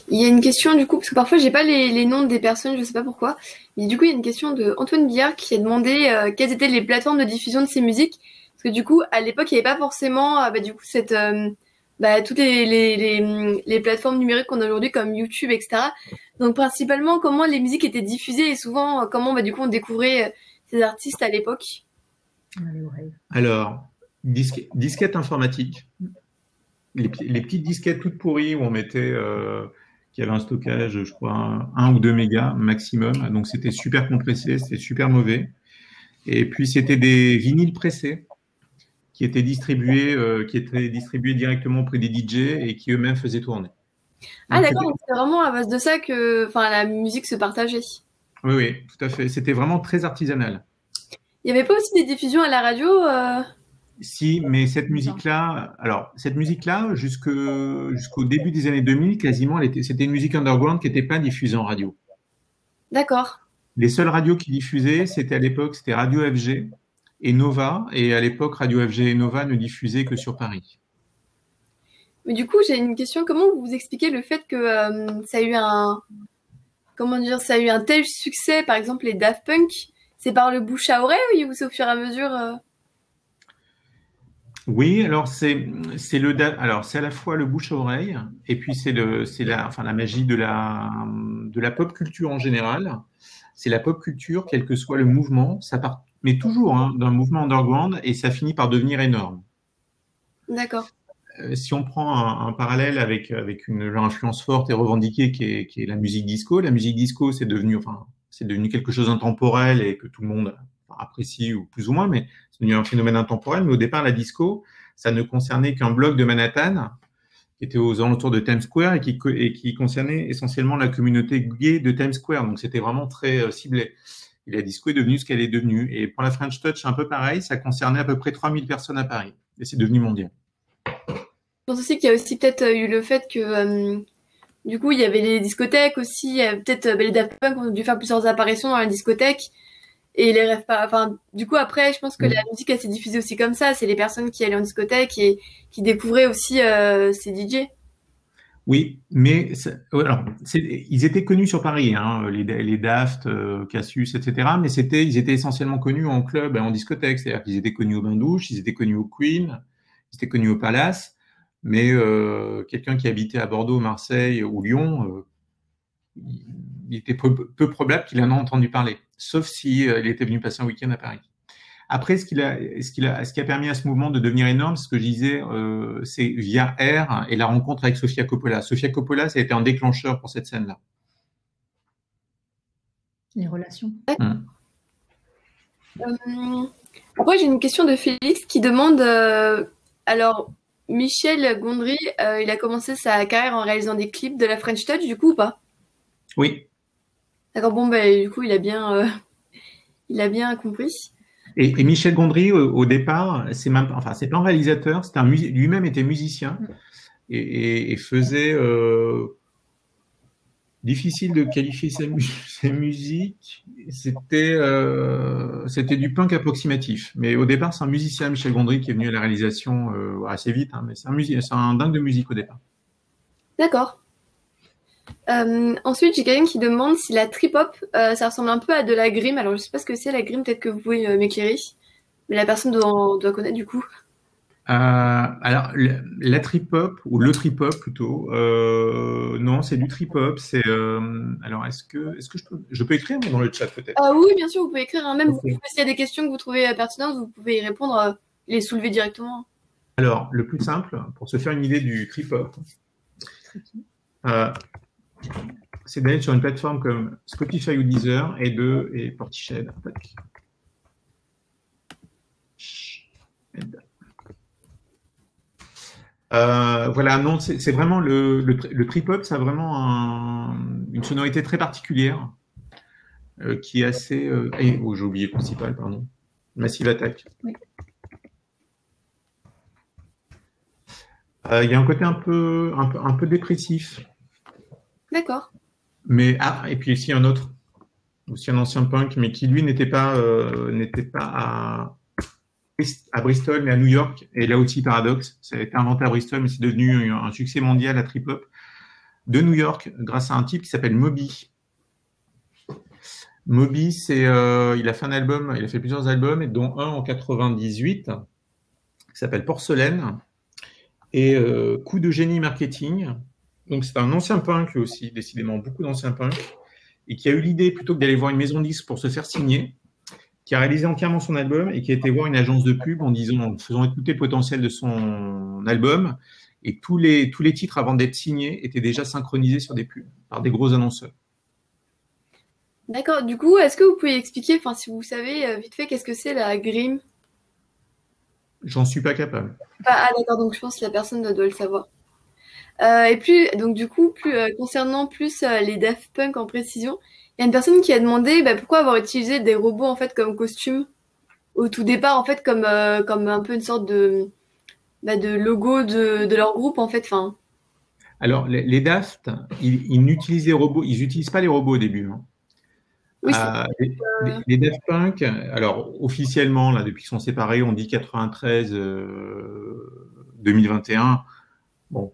Il y a une question du coup, parce que parfois j'ai pas les noms des personnes, je sais pas pourquoi. Mais du coup, il y a une question de Antoine Billard qui a demandé quelles étaient les plateformes de diffusion de ses musiques. Parce que du coup, à l'époque, il n'y avait pas forcément du coup toutes les plateformes numériques qu'on a aujourd'hui comme YouTube, etc. Donc principalement, comment les musiques étaient diffusées et souvent comment du coup on découvrait ces artistes à l'époque. Alors, disquette informatique. Les petites disquettes toutes pourries où on mettait, qui avaient un stockage, je crois, 1 ou 2 mégas maximum. Donc, c'était super compressé, c'était super mauvais. Et puis, c'était des vinyles pressés qui étaient distribués directement auprès des DJ et qui eux-mêmes faisaient tourner. Ah d'accord, donc c'était vraiment à base de ça que la musique se partageait. Oui, oui, tout à fait. C'était vraiment très artisanal. Il n'y avait pas aussi des diffusions à la radio Si, mais cette musique-là, jusqu'au début des années 2000, quasiment, c'était une musique underground qui n'était pas diffusée en radio. D'accord. Les seules radios qui diffusaient, c'était à l'époque, c'était Radio FG et Nova. Et à l'époque, Radio FG et Nova ne diffusaient que sur Paris. Mais du coup, j'ai une question. Comment vous expliquez le fait que ça a eu un tel succès, par exemple les Daft Punk, c'est par le bouche à oreille ou c'est au fur et à mesure Oui, alors c'est à la fois le bouche à oreille et puis c'est la magie de la pop culture en général. C'est la pop culture, quel que soit le mouvement, ça part, mais toujours d'un mouvement underground et ça finit par devenir énorme. D'accord. Si on prend un parallèle avec une influence forte et revendiquée qui est la musique disco, c'est devenu quelque chose d'intemporel et que tout le monde apprécie ou plus ou moins, mais c'est devenu un phénomène intemporel. Mais au départ, la disco, ça ne concernait qu'un bloc de Manhattan qui était aux alentours de Times Square et qui concernait essentiellement la communauté gay de Times Square. Donc c'était vraiment très ciblé. Et la disco est devenue ce qu'elle est devenue. Et pour la French Touch, c'est un peu pareil, ça concernait à peu près 3000 personnes à Paris. Et c'est devenu mondial. Je pense aussi qu'il y a aussi peut-être eu le fait que du coup il y avait les discothèques aussi, peut-être les Daft Punk ont dû faire plusieurs apparitions dans la discothèque et les rêves pas. Enfin, du coup après, je pense que la musique elle s'est diffusée aussi comme ça. C'est les personnes qui allaient en discothèque et qui découvraient aussi ces DJ. Oui, mais ils étaient connus sur Paris, les Daft, Cassius, etc. Mais ils étaient essentiellement connus en club et en discothèque. C'est-à-dire qu'ils étaient connus au Bain-Douche, ils étaient connus au Queen, ils étaient connus au Palace. Mais quelqu'un qui habitait à Bordeaux, Marseille ou Lyon, il était peu probable qu'il en ait entendu parler, sauf si il était venu passer un week-end à Paris. Après, ce qui a permis à ce mouvement de devenir énorme, ce que je disais, c'est via R et la rencontre avec Sofia Coppola. Sofia Coppola, ça a été un déclencheur pour cette scène-là. Les relations. Après, j'ai une question de Félix qui demande alors, Michel Gondry, il a commencé sa carrière en réalisant des clips de la French Touch, du coup, ou pas? Oui. D'accord, bon, du coup, il a bien compris. Et Michel Gondry, au départ, c'est pas un réalisateur, lui-même était musicien et faisait. Difficile de qualifier ses musiques. C'était du punk approximatif. Mais au départ, c'est un musicien, Michel Gondry, qui est venu à la réalisation assez vite. Mais c'est un dingue de musique au départ. D'accord. Ensuite, j'ai quelqu'un qui demande si la trip-hop, ça ressemble un peu à de la grime. Alors, je sais pas ce que c'est la grime, peut-être que vous pouvez m'éclairer. Mais la personne doit connaître du coup. Alors, la trip-hop, ou le trip-hop plutôt, non, c'est du trip-hop. Alors, est-ce que je peux écrire dans le chat peut-être? Oui, bien sûr, vous pouvez écrire. Même Okay. s'il y a des questions que vous trouvez pertinentes, vous pouvez y répondre, les soulever directement. Alors, le plus simple, pour se faire une idée du trip-hop, c'est d'aller sur une plateforme comme Spotify ou Deezer et Portishead. Voilà, non, c'est vraiment le trip-hop, ça a vraiment une sonorité très particulière qui est assez. J'ai oublié le principal, pardon. Massive Attack. Oui. Il y a un côté un peu dépressif. D'accord. Mais et puis aussi un autre, aussi un ancien punk, mais qui lui n'était pas à Bristol, mais à New York. Et là aussi, paradoxe, ça a été inventé à Bristol, mais c'est devenu un succès mondial à trip-hop. de New York grâce à un type qui s'appelle Moby. Moby, il a fait un album, il a fait plusieurs albums, et dont un en 98 qui s'appelle Porcelaine et Coup de génie marketing. Donc c'est un ancien punk lui aussi, décidément beaucoup d'anciens punks, et qui a eu l'idée plutôt que d'aller voir une maison de disques pour se faire signer, qui a réalisé entièrement son album et qui a été voir une agence de pub en faisant écouter le potentiel de son album, et tous les titres avant d'être signés étaient déjà synchronisés sur des pubs par des gros annonceurs. D'accord. Du coup, est-ce que vous pouvez expliquer, enfin, si vous savez vite fait, qu'est-ce que c'est la grime? J'en suis pas capable. Ah, d'accord. Donc, je pense que la personne doit le savoir. Et donc du coup, concernant les Daft Punk en précision, il y a une personne qui a demandé pourquoi avoir utilisé des robots en fait comme costume au tout départ en fait comme un peu une sorte de logo de leur groupe en fait. Enfin, Alors les Daft, ils n'utilisent les robots, ils n'utilisent pas les robots au début. Hein. oui, Les Daft Punk, alors officiellement là depuis qu'ils sont séparés, on dit 93 2021. Bon,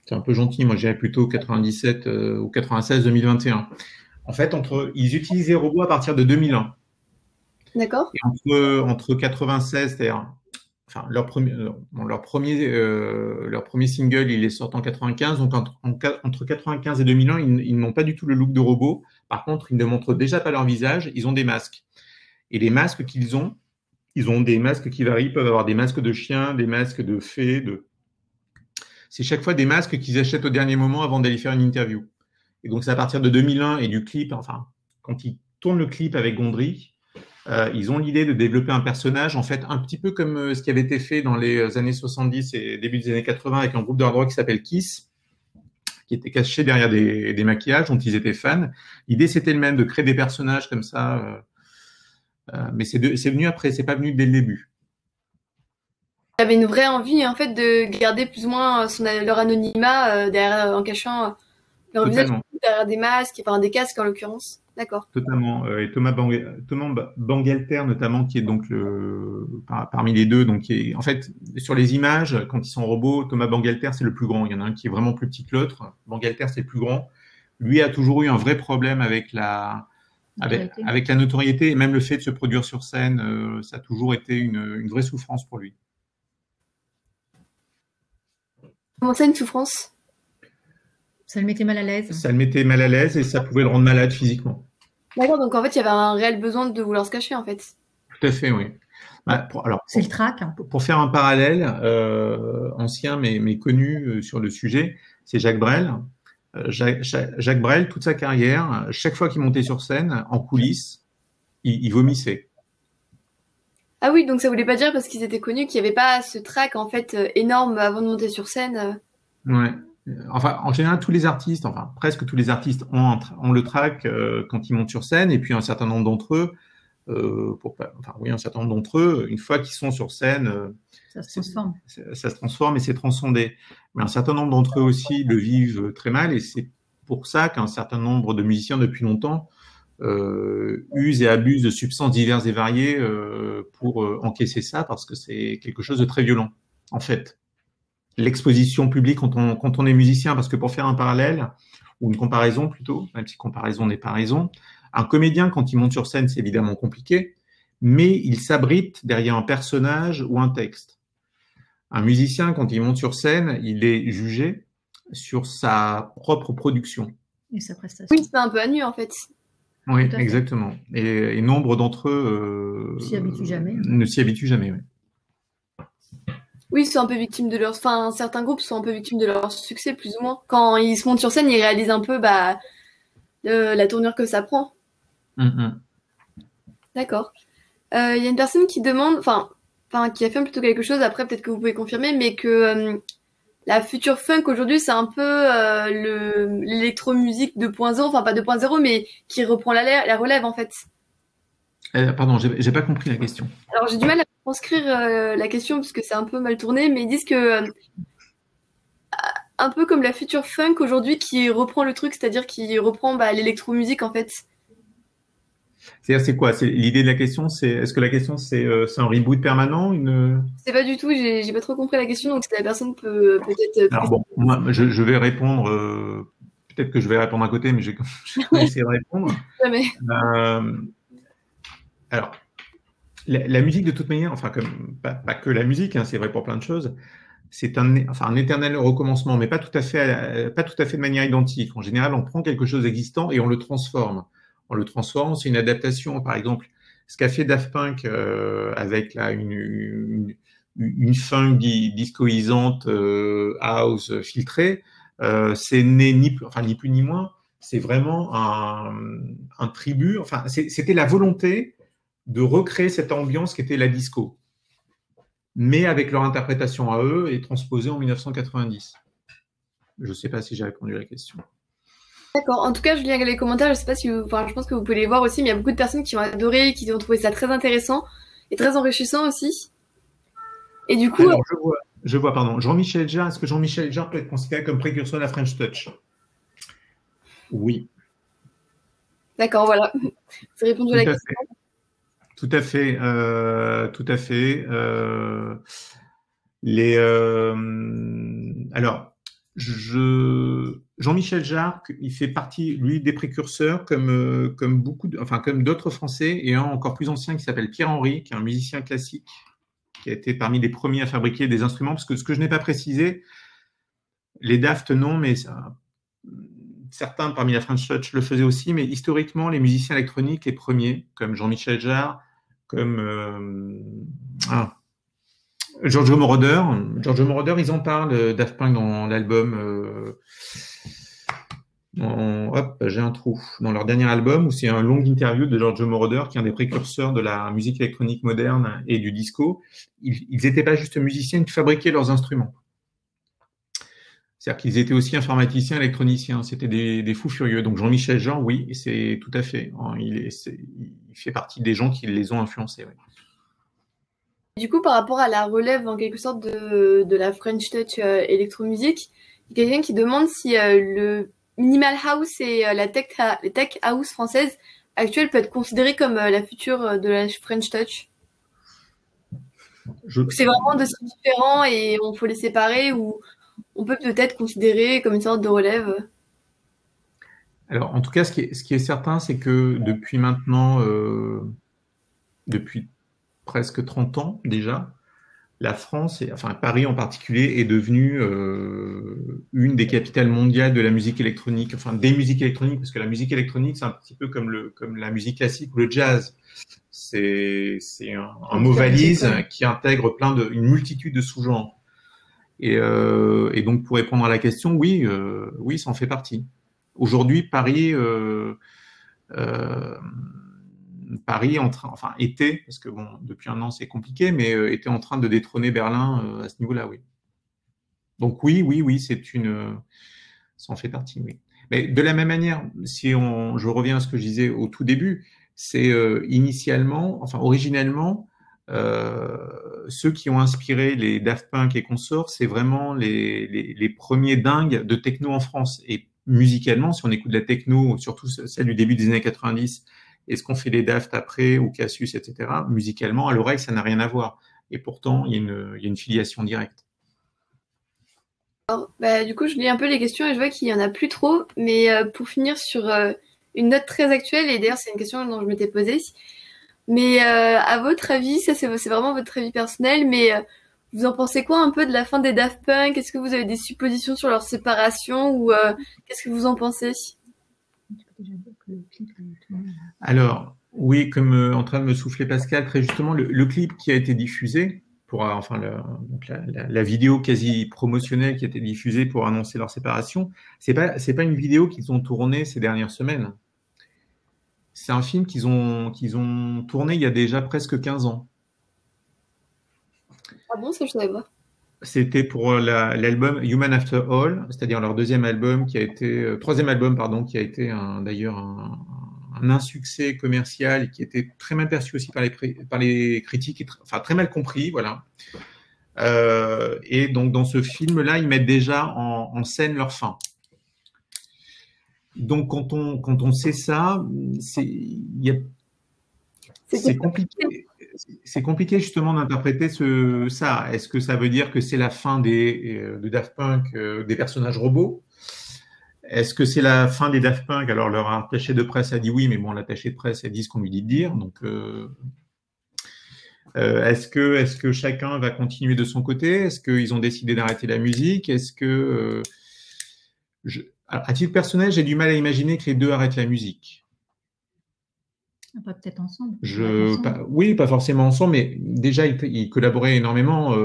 c'est un peu gentil, moi j'irais plutôt 97 ou 96 2021. En fait, ils utilisent les robots à partir de 2001. d'accord. Et entre 96, c'est-à-dire enfin, leur premier single, il est sorti en 95. Donc, entre 95 et 2001, ils n'ont pas du tout le look de robot. Par contre, ils ne montrent déjà pas leur visage. Ils ont des masques. Et les masques ils ont des masques qui varient. Ils peuvent avoir des masques de chiens, des masques de fées. C'est chaque fois des masques qu'ils achètent au dernier moment avant d'aller faire une interview. Et donc, c'est à partir de 2001 et du clip, enfin, quand ils tournent le clip avec Gondry, ils ont l'idée de développer un personnage, en fait, un petit peu comme ce qui avait été fait dans les années 70 et début des années 80 avec un groupe de hard rock qui s'appelle Kiss, qui était caché derrière des maquillages dont ils étaient fans. L'idée, c'était le même, de créer des personnages comme ça, mais c'est venu après, c'est pas venu dès le début. Il y avait une vraie envie en fait de garder plus ou moins leur anonymat derrière en cachant leur visage Totalement. derrière des masques, enfin des casques en l'occurrence. D'accord. Totalement. Et Thomas Bangalter, notamment, qui est donc parmi les deux. Donc, en fait, sur les images, quand ils sont robots, Thomas Bangalter, c'est le plus grand. Il y en a un qui est vraiment plus petit que l'autre. Bangalter, c'est le plus grand. Lui a toujours eu un vrai problème avec la notoriété et même le fait de se produire sur scène. Ça a toujours été une vraie souffrance pour lui. Comment ça, une souffrance? Ça le mettait mal à l'aise. Ça le mettait mal à l'aise et ça pouvait le rendre malade physiquement. D'accord, donc en fait, il y avait un réel besoin de vouloir se cacher, en fait. Tout à fait, oui. C'est le trac. Pour faire un parallèle, ancien mais connu sur le sujet, c'est Jacques Brel. Jacques Brel, toute sa carrière, chaque fois qu'il montait sur scène, en coulisses, il vomissait. Ah oui, donc ça voulait pas dire parce qu'ils étaient connus qu'il n'y avait pas ce trac en fait énorme avant de monter sur scène. Ouais. Enfin, en général, tous les artistes, enfin presque tous les artistes ont le trac quand ils montent sur scène, et puis un certain nombre d'entre eux, un certain nombre d'entre eux, une fois qu'ils sont sur scène, ça se transforme. Ça se transforme et c'est transcendé. Mais un certain nombre d'entre eux aussi le vivent très mal, et c'est pour ça qu'un certain nombre de musiciens depuis longtemps usent et abusent de substances diverses et variées pour encaisser ça, parce que c'est quelque chose de très violent, en fait. L'exposition publique quand on est musicien, parce que pour faire un parallèle, ou une comparaison plutôt, même si comparaison n'est pas raison, un comédien, quand il monte sur scène, c'est évidemment compliqué, mais il s'abrite derrière un personnage ou un texte. Un musicien, quand il monte sur scène, il est jugé sur sa propre production. Et sa prestation. Oui, c'est un peu à nu en fait. Oui, exactement. Et nombre d'entre eux ne s'y habituent jamais. Ne s'y habituent jamais, oui. Oui, ils sont un peu victimes de leur... Enfin, certains groupes sont un peu victimes de leur succès, plus ou moins. Quand ils se montent sur scène, ils réalisent un peu la tournure que ça prend. D'accord. Il y a une personne qui demande... Enfin, qui affirme plutôt quelque chose, après peut-être que vous pouvez confirmer, mais que la future funk aujourd'hui, c'est un peu l'électromusique 2.0, enfin pas 2.0, mais qui reprend la relève en fait. Pardon, j'ai pas compris la question. Alors j'ai du mal à transcrire la question parce que c'est un peu mal tourné, mais ils disent que un peu comme la future funk aujourd'hui qui reprend le truc, c'est-à-dire qui reprend l'électromusique en fait. C'est-à-dire, c'est quoi? C'est l'idée de la question, c'est est-ce que la question c'est un reboot permanent, une... Je sais pas du tout, j'ai pas trop compris la question, donc si la personne peut peut-être Alors bon, moi, je vais répondre. Peut-être que je vais répondre à côté, mais je vais essayer de répondre. jamais. Euh, alors, la musique de toute manière, enfin comme pas que la musique, hein, c'est vrai pour plein de choses. C'est un éternel recommencement, mais pas tout à fait, pas tout à fait de manière identique. En général, on prend quelque chose d'existant et on le transforme. On le transforme, c'est une adaptation. Par exemple, ce qu'a fait Daft Punk avec là une funk discoisante house filtrée, c'est né ni plus ni moins. C'est vraiment un tribut. Enfin, c'était la volonté de recréer cette ambiance qui était la disco, mais avec leur interprétation à eux et transposée en 1990. Je ne sais pas si j'ai répondu à la question. D'accord. En tout cas, je lis les commentaires. Je sais pas si enfin, je pense que vous pouvez les voir aussi, mais il y a beaucoup de personnes qui ont adoré, qui ont trouvé ça très intéressant et très enrichissant aussi. Et du coup, alors, pardon. Jean-Michel Jarre, est-ce que Jean-Michel Jarre peut être considéré comme précurseur de la French Touch? Oui. d'accord, voilà. Vous avez répondu à la question. Tout à fait. Tout à fait. Alors, Jean-Michel Jarre, il fait partie, lui, des précurseurs, comme comme d'autres Français, et un encore plus ancien qui s'appelle Pierre Henry, qui est un musicien classique, qui a été parmi les premiers à fabriquer des instruments, parce que ce que je n'ai pas précisé, les Daft non, mais certains parmi la French Touch le faisaient aussi, mais historiquement, les musiciens électroniques, les premiers, comme Jean-Michel Jarre, comme Giorgio Moroder, ils en parlent, Daft Punk dans l'album. Hop, j'ai un trou. Dans leur dernier album, où c'est un long interview de Giorgio Moroder, qui est un des précurseurs de la musique électronique moderne et du disco. Ils n'étaient pas juste musiciens, ils fabriquaient leurs instruments. C'est-à-dire qu'ils étaient aussi informaticiens, électroniciens. C'était des fous furieux. Donc Jean-Michel Jarre, oui, c'est tout à fait. Il fait partie des gens qui les ont influencés. Oui. Du coup, par rapport à la relève en quelque sorte de la French Touch électromusique, il y a quelqu'un qui demande si le minimal house et la tech house française actuelle peut être considérée comme la future de la French Touch. C'est vraiment deux styles différents et on faut les séparer, ou on peut peut-être considérer comme une sorte de relève. Alors, en tout cas, ce qui est certain, c'est que depuis maintenant, depuis presque 30 ans déjà, la France, enfin Paris en particulier, est devenue une des capitales mondiales de la musique électronique, enfin des musiques électroniques, parce que la musique électronique, c'est un petit peu comme la musique classique ou le jazz. C'est un mot valise qui intègre une multitude de sous-genres. Et donc, pour répondre à la question, oui, ça en fait partie. Aujourd'hui, Paris était, parce que bon, depuis un an c'est compliqué, mais était en train de détrôner Berlin à ce niveau-là, oui. Donc oui, ça en fait partie, oui. Mais de la même manière, je reviens à ce que je disais au tout début, c'est originellement, ceux qui ont inspiré les Daft Punk et consorts, c'est vraiment les premiers dingues de techno en France. Et musicalement, si on écoute de la techno, surtout celle du début des années 90, et ce qu'ont fait les Daft après, ou Cassius, etc., musicalement, à l'oreille, ça n'a rien à voir. Et pourtant, il y a une filiation directe. Alors, du coup, je lis un peu les questions et je vois qu'il y en a plus trop. Mais pour finir sur une note très actuelle, et d'ailleurs, c'est une question dont je m'étais posée. Mais à votre avis, ça c'est vraiment votre avis personnel, mais vous en pensez quoi un peu de la fin des Daft Punk? Est-ce que vous avez des suppositions sur leur séparation, ou qu'est-ce que vous en pensez? Alors, oui, comme en train de me souffler Pascal, très justement, le clip qui a été diffusé, donc la vidéo quasi promotionnelle qui a été diffusée pour annoncer leur séparation, c'est pas une vidéo qu'ils ont tournée ces dernières semaines. C'est un film qu'ils ont tourné il y a déjà presque 15 ans. Ah bon, ça je savais pas. C'était pour l'album Human After All, c'est-à-dire leur troisième album, qui a été d'ailleurs un insuccès commercial et qui était très mal perçu aussi par les critiques, enfin très mal compris, voilà. Et donc dans ce film-là, ils mettent déjà en scène leur fin. Donc quand on sait ça, il y a C'est C'est compliqué. C'est compliqué justement d'interpréter ça. Est-ce que ça veut dire que c'est la fin de Daft Punk, des personnages robots? Est-ce que c'est la fin des Daft Punk? Alors leur attaché de presse a dit oui, mais bon, l'attaché de presse a dit ce qu'on lui dit de dire. Donc, est-ce que chacun va continuer de son côté? Est-ce qu'ils ont décidé d'arrêter la musique? Est-ce que à titre personnel, j'ai du mal à imaginer que les deux arrêtent la musique. Pas peut-être ensemble. Oui, pas forcément ensemble, mais déjà ils collaboraient énormément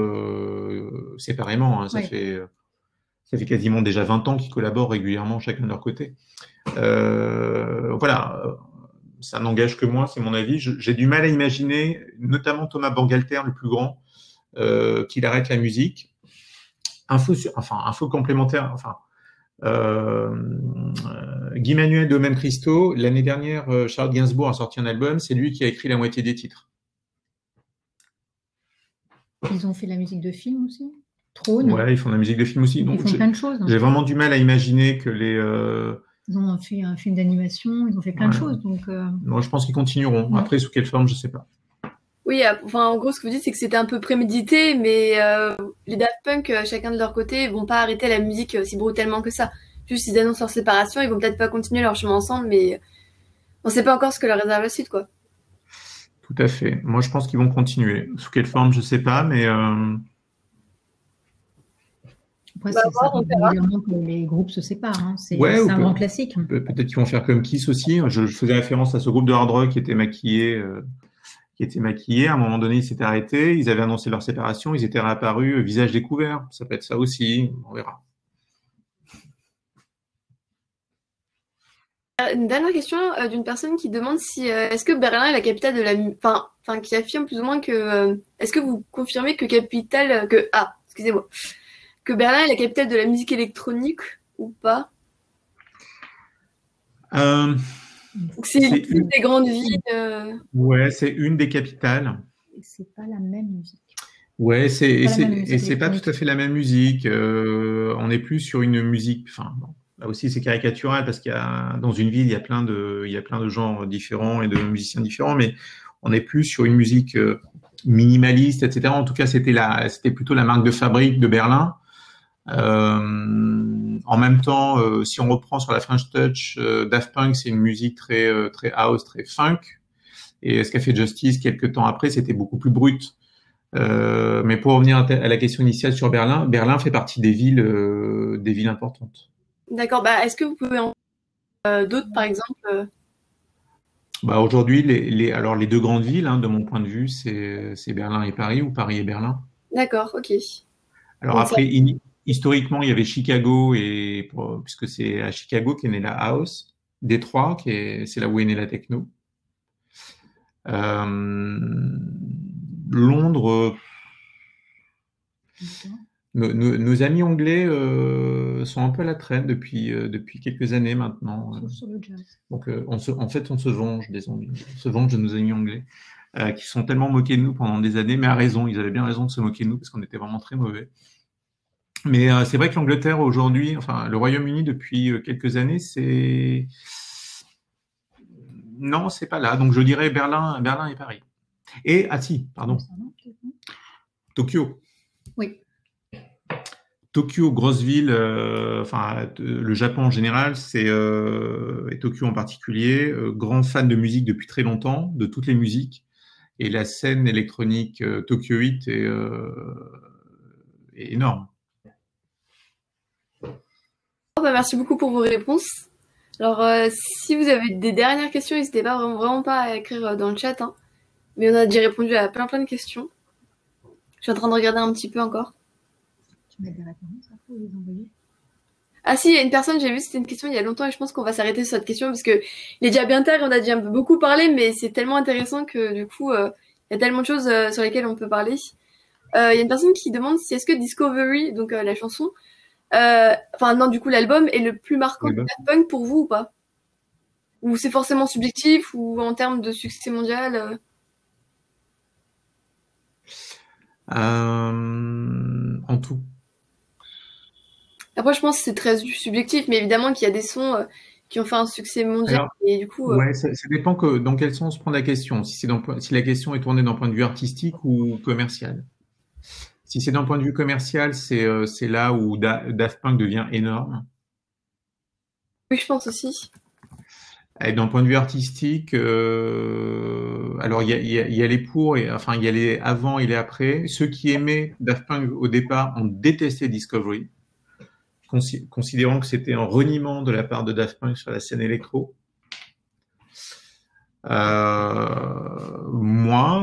séparément. Hein, ça fait quasiment déjà 20 ans qu'ils collaborent régulièrement chacun de leur côté. Voilà, ça n'engage que moi, c'est mon avis. J'ai du mal à imaginer, notamment Thomas Bangalter, le plus grand, qu'il arrête la musique. Info complémentaire. Guy Manuel de Même Christo, l'année dernière, Charlotte Gainsbourg a sorti un album, c'est lui qui a écrit la moitié des titres. Ils ont fait la musique de film aussi? Trône. Ouais, ils font la musique de film aussi. Donc, ils font plein de choses. J'ai vraiment du mal à imaginer que Ils ont fait un film d'animation, ils ont fait plein de choses. Donc, moi, je pense qu'ils continueront. Après, sous quelle forme, je sais pas. Oui, en gros, ce que vous dites, c'est que c'était un peu prémédité, mais les Daft Punk, chacun de leur côté, vont pas arrêter la musique si brutalement que ça. Juste, ils annoncent leur séparation, ils vont peut-être pas continuer leur chemin ensemble, mais on sait pas encore ce que leur réserve la suite, quoi. Tout à fait. Moi, je pense qu'ils vont continuer. Sous quelle forme, je sais pas, mais... Après, ça régulièrement que les groupes se séparent. Hein. C'est un grand classique. Peut-être qu'ils vont faire comme Kiss aussi. Je faisais référence à ce groupe de hard rock qui était maquillé. À un moment donné, ils s'étaient arrêtés, ils avaient annoncé leur séparation, ils étaient réapparus, visage découvert. Ça peut être ça aussi, on verra. Une dernière question d'une personne qui demande si est-ce que Berlin est la capitale de la enfin qui affirme plus ou moins que est-ce que vous confirmez que que Berlin est la capitale de la musique électronique ou pas? C'est une des grandes villes. Ouais, c'est une des capitales. C'est pas la même musique. Ouais, c'est pas tout à fait la même musique. On est plus sur une musique. Enfin, bon, là aussi c'est caricatural parce dans une ville il y a plein de genres différents et de musiciens différents, mais on est plus sur une musique minimaliste, etc. En tout cas, c'était plutôt la marque de fabrique de Berlin. En même temps, si on reprend sur la French Touch, Daft Punk, c'est une musique très house, très funk. Et ce qu'a fait Justice quelques temps après, c'était beaucoup plus brut. Mais pour revenir à la question initiale sur Berlin, Berlin fait partie des villes importantes. D'accord. Est-ce que vous pouvez en d'autres, par exemple Aujourd'hui, les deux grandes villes, hein, de mon point de vue, c'est Berlin et Paris, ou Paris et Berlin. D'accord, ok. Alors après, historiquement, il y avait Chicago, puisque c'est à Chicago qu'est née la house. Détroit, c'est là où est née la techno. Londres, nos amis anglais sont un peu à la traîne depuis quelques années maintenant. Sur le jazz. Donc, on se venge des Anglais, on se venge de nos amis anglais qui sont tellement moqués de nous pendant des années, mais à raison, ils avaient bien raison de se moquer de nous parce qu'on était vraiment très mauvais. Mais c'est vrai que l'Angleterre aujourd'hui, enfin le Royaume-Uni depuis quelques années, non, c'est pas là. Donc je dirais Berlin et Paris. Et pardon, Tokyo. Oui. Tokyo, grosse ville, le Japon en général, et Tokyo en particulier, grand fan de musique depuis très longtemps, de toutes les musiques. Et la scène électronique tokyoïte est énorme. Merci beaucoup pour vos réponses. Alors, si vous avez des dernières questions, n'hésitez pas vraiment pas à écrire dans le chat. Hein. Mais on a déjà répondu à plein de questions. Je suis en train de regarder un petit peu encore. Tu mets des réponses après les envoyer? Ah si, il y a une personne, j'ai vu, c'était une question il y a longtemps et je pense qu'on va s'arrêter sur cette question parce que il est déjà bien tard et on a déjà beaucoup parlé, mais c'est tellement intéressant que du coup, il y a tellement de choses sur lesquelles on peut parler. Il y a une personne qui demande si est-ce que Discovery, donc la chanson, du coup l'album est le plus marquant de Daft Punk pour vous ou pas? Ou c'est forcément subjectif ou en termes de succès mondial En tout. Après, je pense que c'est très subjectif, mais évidemment qu'il y a des sons qui ont fait un succès mondial. Alors, Et du coup, ouais, ça dépend dans quel sens prendre la question. Si la question est tournée d'un point de vue artistique ou commercial. Si c'est d'un point de vue commercial, c'est là où Daft Punk devient énorme. oui, je pense aussi. Et d'un point de vue artistique, alors il y a les pour, enfin il y a les avant et les après. Ceux qui aimaient Daft Punk au départ ont détesté Discovery, considérant que c'était un reniement de la part de Daft Punk sur la scène électro. Moi,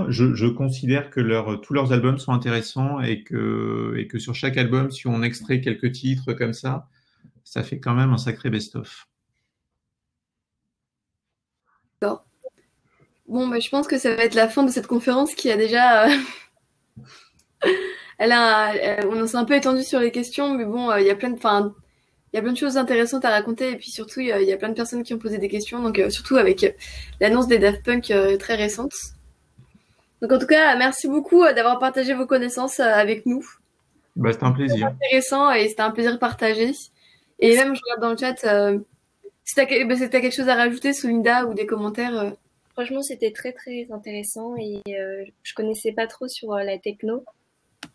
je considère que tous leurs albums sont intéressants et que sur chaque album, si on extrait quelques titres comme ça fait quand même un sacré best-of. D'accord. Bon, bah, je pense que ça va être la fin de cette conférence qui a déjà. On s'est un peu étendu sur les questions, mais bon, il y a plein de choses intéressantes à raconter et puis surtout, il y a plein de personnes qui ont posé des questions, donc surtout avec l'annonce des Daft Punk très récente. Donc en tout cas, merci beaucoup d'avoir partagé vos connaissances avec nous. Bah, c'était un plaisir. C'était intéressant et c'était un plaisir partagé. Et même, je regarde dans le chat, si t'as quelque chose à rajouter, Soulinda, ou des commentaires. Franchement, c'était très très intéressant et je connaissais pas trop sur la techno.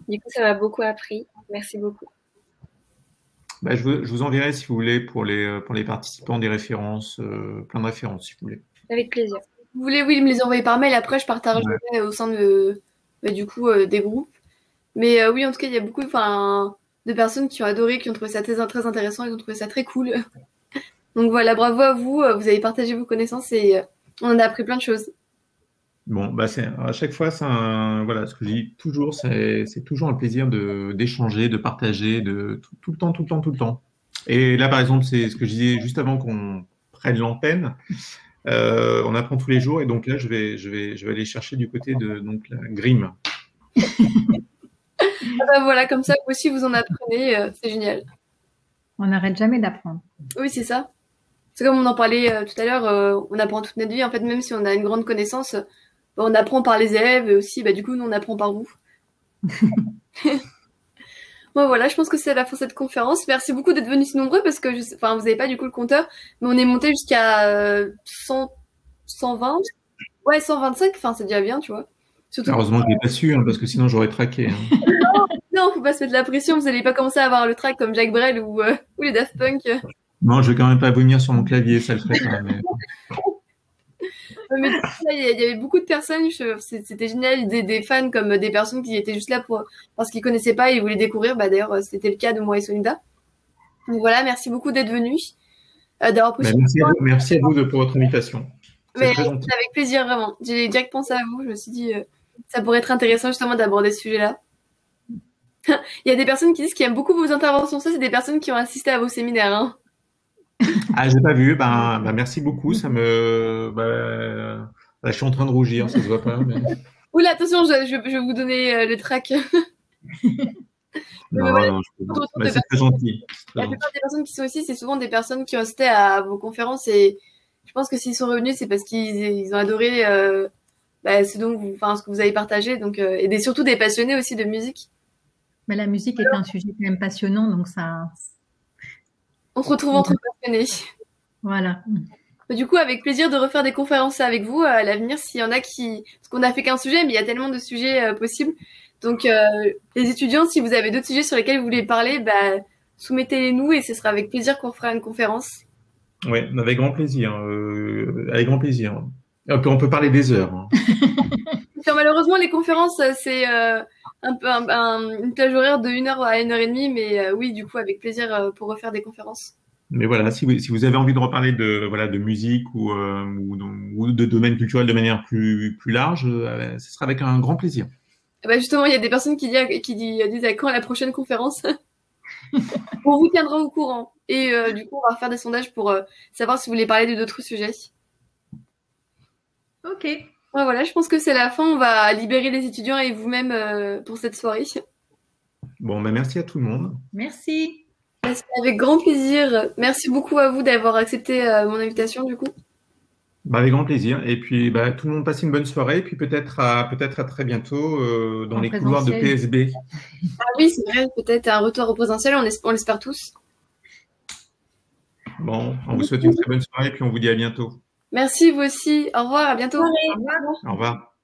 Du coup, ça m'a beaucoup appris. Merci beaucoup. Bah, je vous enverrai, si vous voulez, pour les participants, des références, plein de références, si vous voulez. Avec plaisir. Vous voulez, oui, me les envoyer par mail. Après, je partagerai au sein du coup, des groupes. Mais oui, en tout cas, il y a beaucoup de personnes qui ont adoré, qui ont trouvé ça très, très intéressant et qui ont trouvé ça très cool. Donc voilà, bravo à vous. Vous avez partagé vos connaissances et on en a appris plein de choses. Bon, bah à chaque fois, voilà, ce que je dis toujours, c'est toujours un plaisir d'échanger, de partager, tout le temps, tout le temps, tout le temps. Et là, par exemple, c'est ce que je disais juste avant qu'on prenne l'antenne. On apprend tous les jours, et donc là, je vais aller chercher du côté de donc la Grimm. Bah voilà, comme ça, vous aussi, vous en apprenez. C'est génial. On n'arrête jamais d'apprendre. Oui, c'est ça. C'est comme on en parlait tout à l'heure, on apprend toute notre vie. En fait, même si on a une grande connaissance, on apprend par les élèves et aussi, du coup, nous, on apprend par vous. Bon, voilà, je pense que c'est la fin de cette conférence. Merci beaucoup d'être venus si nombreux parce que, vous n'avez pas du coup le compteur, mais on est monté jusqu'à 120. Ouais, 125, c'est déjà bien, tu vois. Surtout... Heureusement que je l'ai pas su, parce que sinon j'aurais traqué. Non, faut pas se mettre de la pression, vous n'allez pas commencer à avoir le track comme Jacques Brel ou les Daft Punk. Non, je vais quand même pas vomir sur mon clavier, ça le ferait pas. Mais il y avait beaucoup de personnes, c'était génial, des fans comme des personnes qui étaient juste là parce qu'ils connaissaient pas et ils voulaient découvrir. D'ailleurs, c'était le cas de moi et Solida. Donc voilà, merci beaucoup d'être venus, d'avoir pris merci à vous pour votre invitation. Mais avec plaisir, vraiment. J'ai direct pensé à vous, je me suis dit ça pourrait être intéressant justement d'aborder ce sujet-là. Il y a des personnes qui disent qu'ils aiment beaucoup vos interventions. Ça, c'est des personnes qui ont assisté à vos séminaires. Hein. Ah, j'ai pas vu. Merci beaucoup. Ça me. Je suis en train de rougir, ça se voit pas. Mais... Oula, attention, je vais vous donner le track. Non, c'est très gentil. La plupart des personnes qui sont ici, c'est souvent des personnes qui ont assisté à vos conférences et je pense que s'ils sont revenus, c'est parce qu'ils ont adoré ce que vous avez partagé. Donc, et surtout des passionnés aussi de musique. Mais la musique est un sujet quand même passionnant, donc ça. On se retrouve entre passionnés. Voilà. Du coup, avec plaisir de refaire des conférences avec vous à l'avenir, s'il y en a parce qu'on a fait qu'un sujet, mais il y a tellement de sujets possibles. Donc, les étudiants, si vous avez d'autres sujets sur lesquels vous voulez parler, soumettez-les nous et ce sera avec plaisir qu'on fera une conférence. Oui, avec grand plaisir. Avec grand plaisir. On peut parler des heures. Hein. Malheureusement, les conférences, c'est une plage horaire de 1 heure à 1h30, mais oui, du coup, avec plaisir pour refaire des conférences. Mais voilà, si vous avez envie de reparler de musique ou de domaine culturel de manière plus large, ce sera avec un grand plaisir. Justement, il y a des personnes qui disent à quand la prochaine conférence. On vous tiendra au courant. Et du coup, on va faire des sondages pour savoir si vous voulez parler d'autres sujets. Ok. Voilà, je pense que c'est la fin. On va libérer les étudiants et vous-même pour cette soirée. Bon, merci à tout le monde. Merci. Avec grand plaisir. Merci beaucoup à vous d'avoir accepté mon invitation, du coup. Avec grand plaisir. Et puis, tout le monde passe une bonne soirée. Et puis peut-être à très bientôt dans les couloirs de PSB. Ah oui, c'est vrai. Peut-être un retour au présentiel. On l'espère tous. Bon, on vous souhaite une très bonne soirée et puis on vous dit à bientôt. Merci, vous aussi. Au revoir, à bientôt. Au revoir. Au revoir. Au revoir.